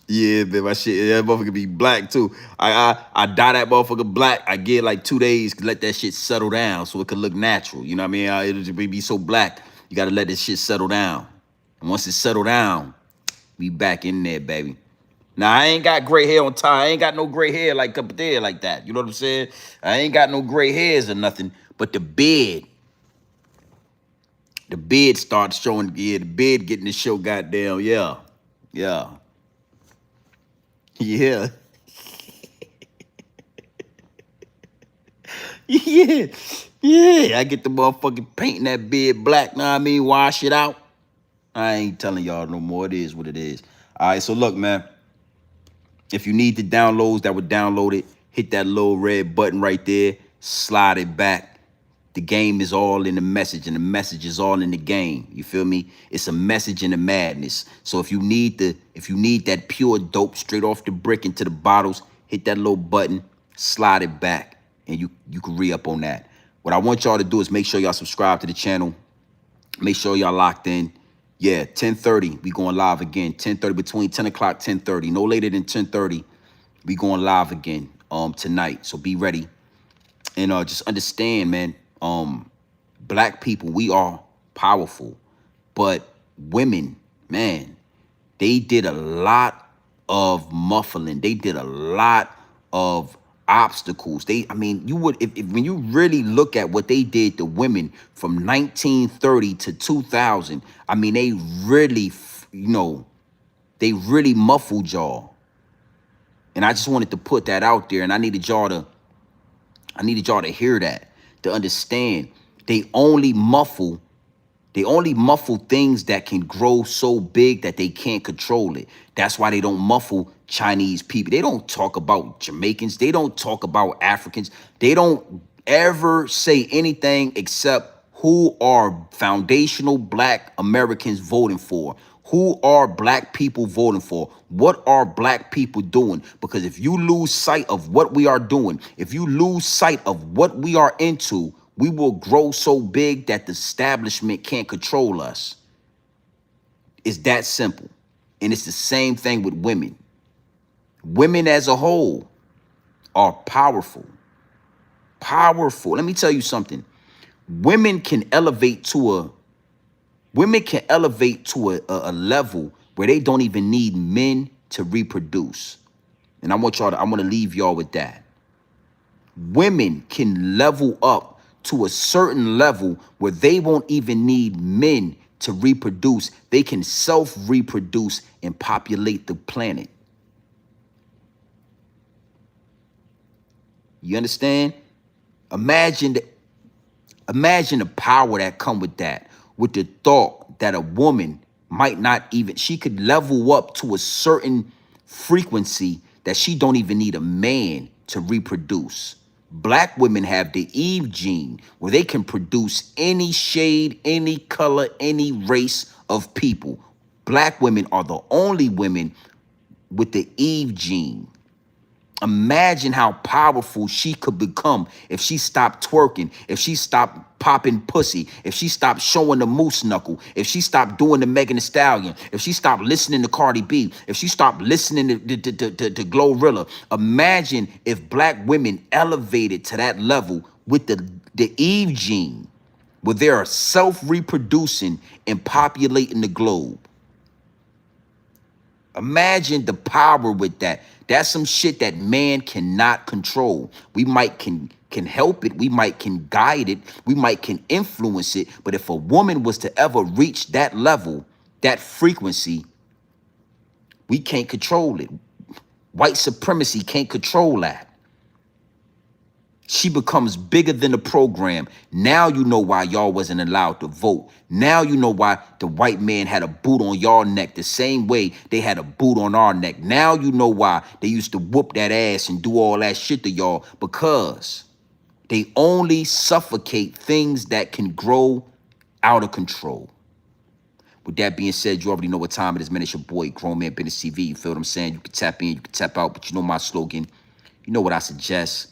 Yeah, man, my shit, that motherfucker be black too. I dye that motherfucker black. I get like 2 days to let that shit settle down so it could look natural. You know what I mean? It'll just be so black. You gotta let this shit settle down. And once it settle down, we back in there, baby. Now I ain't got gray hair on top. I ain't got no gray hair like up there like that. You know what I'm saying? I ain't got no gray hairs or nothing. But the beard starts showing. Yeah, the beard getting the show. Goddamn, yeah, yeah. Yeah. Yeah. Yeah. I get the motherfucking painting that beard black, know what I mean? Wash it out. I ain't telling y'all no more. It is what it is. All right, so look, man. If you need the downloads that would download it, hit that little red button right there, slide it back. The game is all in the message, and the message is all in the game. You feel me? It's a message in the madness. So if you need that pure dope straight off the brick into the bottles, hit that little button, slide it back, and you can re-up on that. What I want y'all to do is make sure y'all subscribe to the channel. Make sure y'all locked in. Yeah, 10:30, we going live again. 10:30, between 10 o'clock, 10:30. No later than 10:30, we going live again tonight. So be ready. And just understand, man, black people, we are powerful. But women, man, they did a lot of muffling. They did a lot of obstacles. I mean, you would, if when you really look at what they did to women from 1930 to 2000, I mean, they really, they really muffled y'all. And I just wanted to put that out there, and I needed y'all to hear that, to understand. They only muffle things that can grow so big that they can't control it. That's why they don't muffle Chinese people. They don't talk about Jamaicans. They don't talk about Africans. They don't ever say anything except who are foundational black Americans voting for. Who are black people voting for? What are black people doing? Because if you lose sight of what we are doing, if you lose sight of what we are into, we will grow so big that the establishment can't control us. It's that simple. And it's the same thing with women. Women as a whole are powerful. Powerful. Let me tell you something. Women can elevate to a level where they don't even need men to reproduce. And I want to leave y'all with that. Women can level up to a certain level where they won't even need men to reproduce. They can self-reproduce and populate the planet. You understand? Imagine imagine the power that come with that, with the thought that a woman might not even, she could level up to a certain frequency that she don't even need a man to reproduce. Black women have the Eve gene where they can produce any shade, any color, any race of people. Black women are the only women with the Eve gene. Imagine how powerful she could become if she stopped twerking, if she stopped popping pussy, if she stopped showing the moose knuckle, if she stopped doing the Megan Thee Stallion, if she stopped listening to Cardi B, if she stopped listening to Glorilla. Imagine if black women elevated to that level with the Eve gene, where they are self-reproducing and populating the globe. Imagine the power with that. That's some shit that man cannot control. We might can help it, we might can guide it, we might can influence it, but if a woman was to ever reach that level, that frequency, we can't control it. White supremacy can't control that. She becomes bigger than the program. Now you know why y'all wasn't allowed to vote. Now you know why the white man had a boot on y'all neck the same way they had a boot on our neck. Now you know why they used to whoop that ass and do all that shit to y'all, because they only suffocate things that can grow out of control. With that being said, you already know what time it is, man. It's your boy, Grown Man Business TV. You feel what I'm saying? You can tap in, you can tap out, but you know my slogan. You know what I suggest.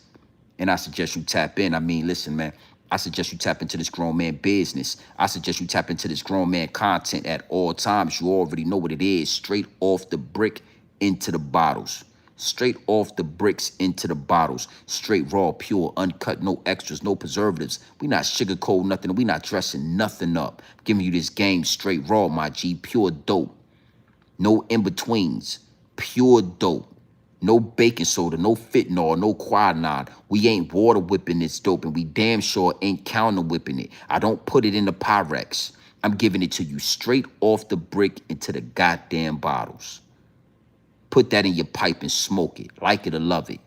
And I suggest you tap in. I mean, listen, man, I suggest you tap into this grown man business. I suggest you tap into this grown man content at all times. You already know what it is. Straight off the brick into the bottles. Straight off the bricks into the bottles. Straight raw, pure, uncut, no extras, no preservatives. We not sugarcoat nothing. We not dressing nothing up. Giving you this game straight raw, my G. Pure dope. No in-betweens. Pure dope. No baking soda, no fentanyl, no quinine. We ain't water whipping this dope, and we damn sure ain't counter whipping it. I don't put it in the Pyrex. I'm giving it to you straight off the brick into the goddamn bottles. Put that in your pipe and smoke it. Like it or love it.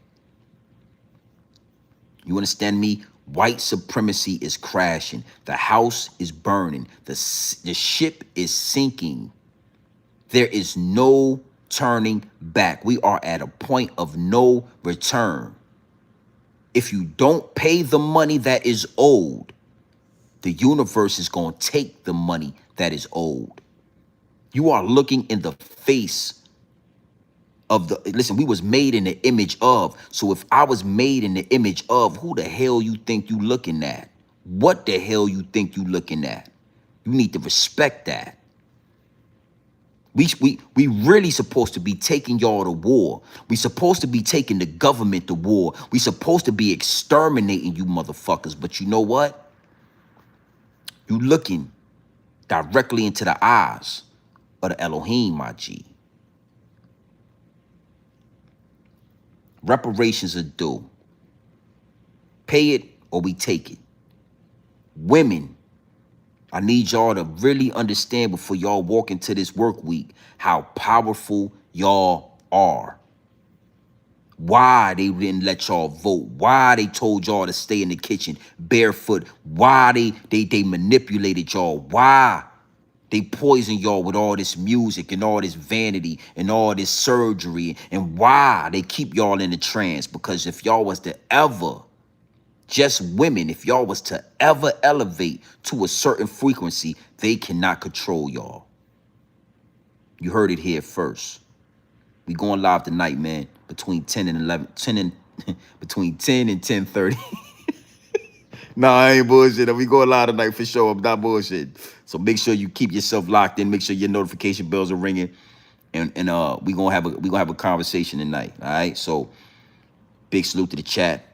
You understand me? White supremacy is crashing. The house is burning. The ship is sinking. There is no turning back. We are at a point of no return. If you don't pay the money that is owed, the universe is going to take the money that is owed. You are looking in the face of the, listen, we was made in the image of. So if I was made in the image of, who the hell you think you looking at? What the hell you think you looking at? You need to respect that. We really supposed to be taking y'all to war. We supposed to be taking the government to war. We supposed to be exterminating you motherfuckers. But you know what? You looking directly into the eyes of the Elohim, my G. Reparations are due. Pay it or we take it. Women, I need y'all to really understand before y'all walk into this work week how powerful y'all are. Why they didn't let y'all vote. Why they told y'all to stay in the kitchen barefoot. Why they manipulated y'all. Why they poisoned y'all with all this music and all this vanity and all this surgery. And why they keep y'all in the trance. Because if y'all was to ever, just women, if y'all was to ever elevate to a certain frequency, they cannot control y'all. You heard it here first. We going live tonight, man, between 10 and 11, 10 and between 10 and 10:30. Nah, I ain't bullshit. We going live tonight for sure. I'm not bullshit. So make sure you keep yourself locked in. Make sure your notification bells are ringing, and we gonna have a conversation tonight. All right. So big salute to the chat.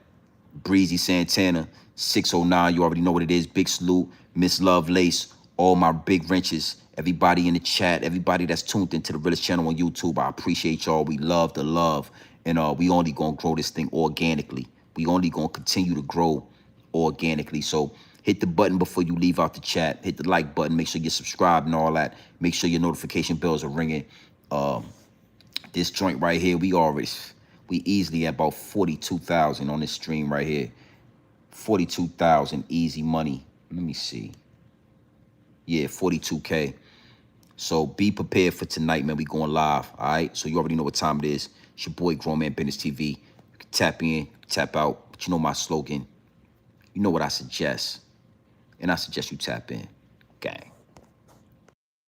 Breezy Santana, 609. You already know what it is. Big salute. Miss Lovelace, all my big wrenches, everybody in the chat, everybody that's tuned into the Realest channel on YouTube. I appreciate y'all. We love the love. And we only gonna grow this thing organically. We only gonna continue to grow organically. So hit the button before you leave out the chat. Hit the like button. Make sure you're subscribed and all that. Make sure your notification bells are ringing. This joint right here, we easily at about 42,000 on this stream right here. 42,000 easy money. Let me see. Yeah, 42K. So be prepared for tonight, man. We going live, all right? So you already know what time it is. It's your boy, Grown Man Business TV. You can tap in, tap out. But you know my slogan. You know what I suggest. And I suggest you tap in. Gang.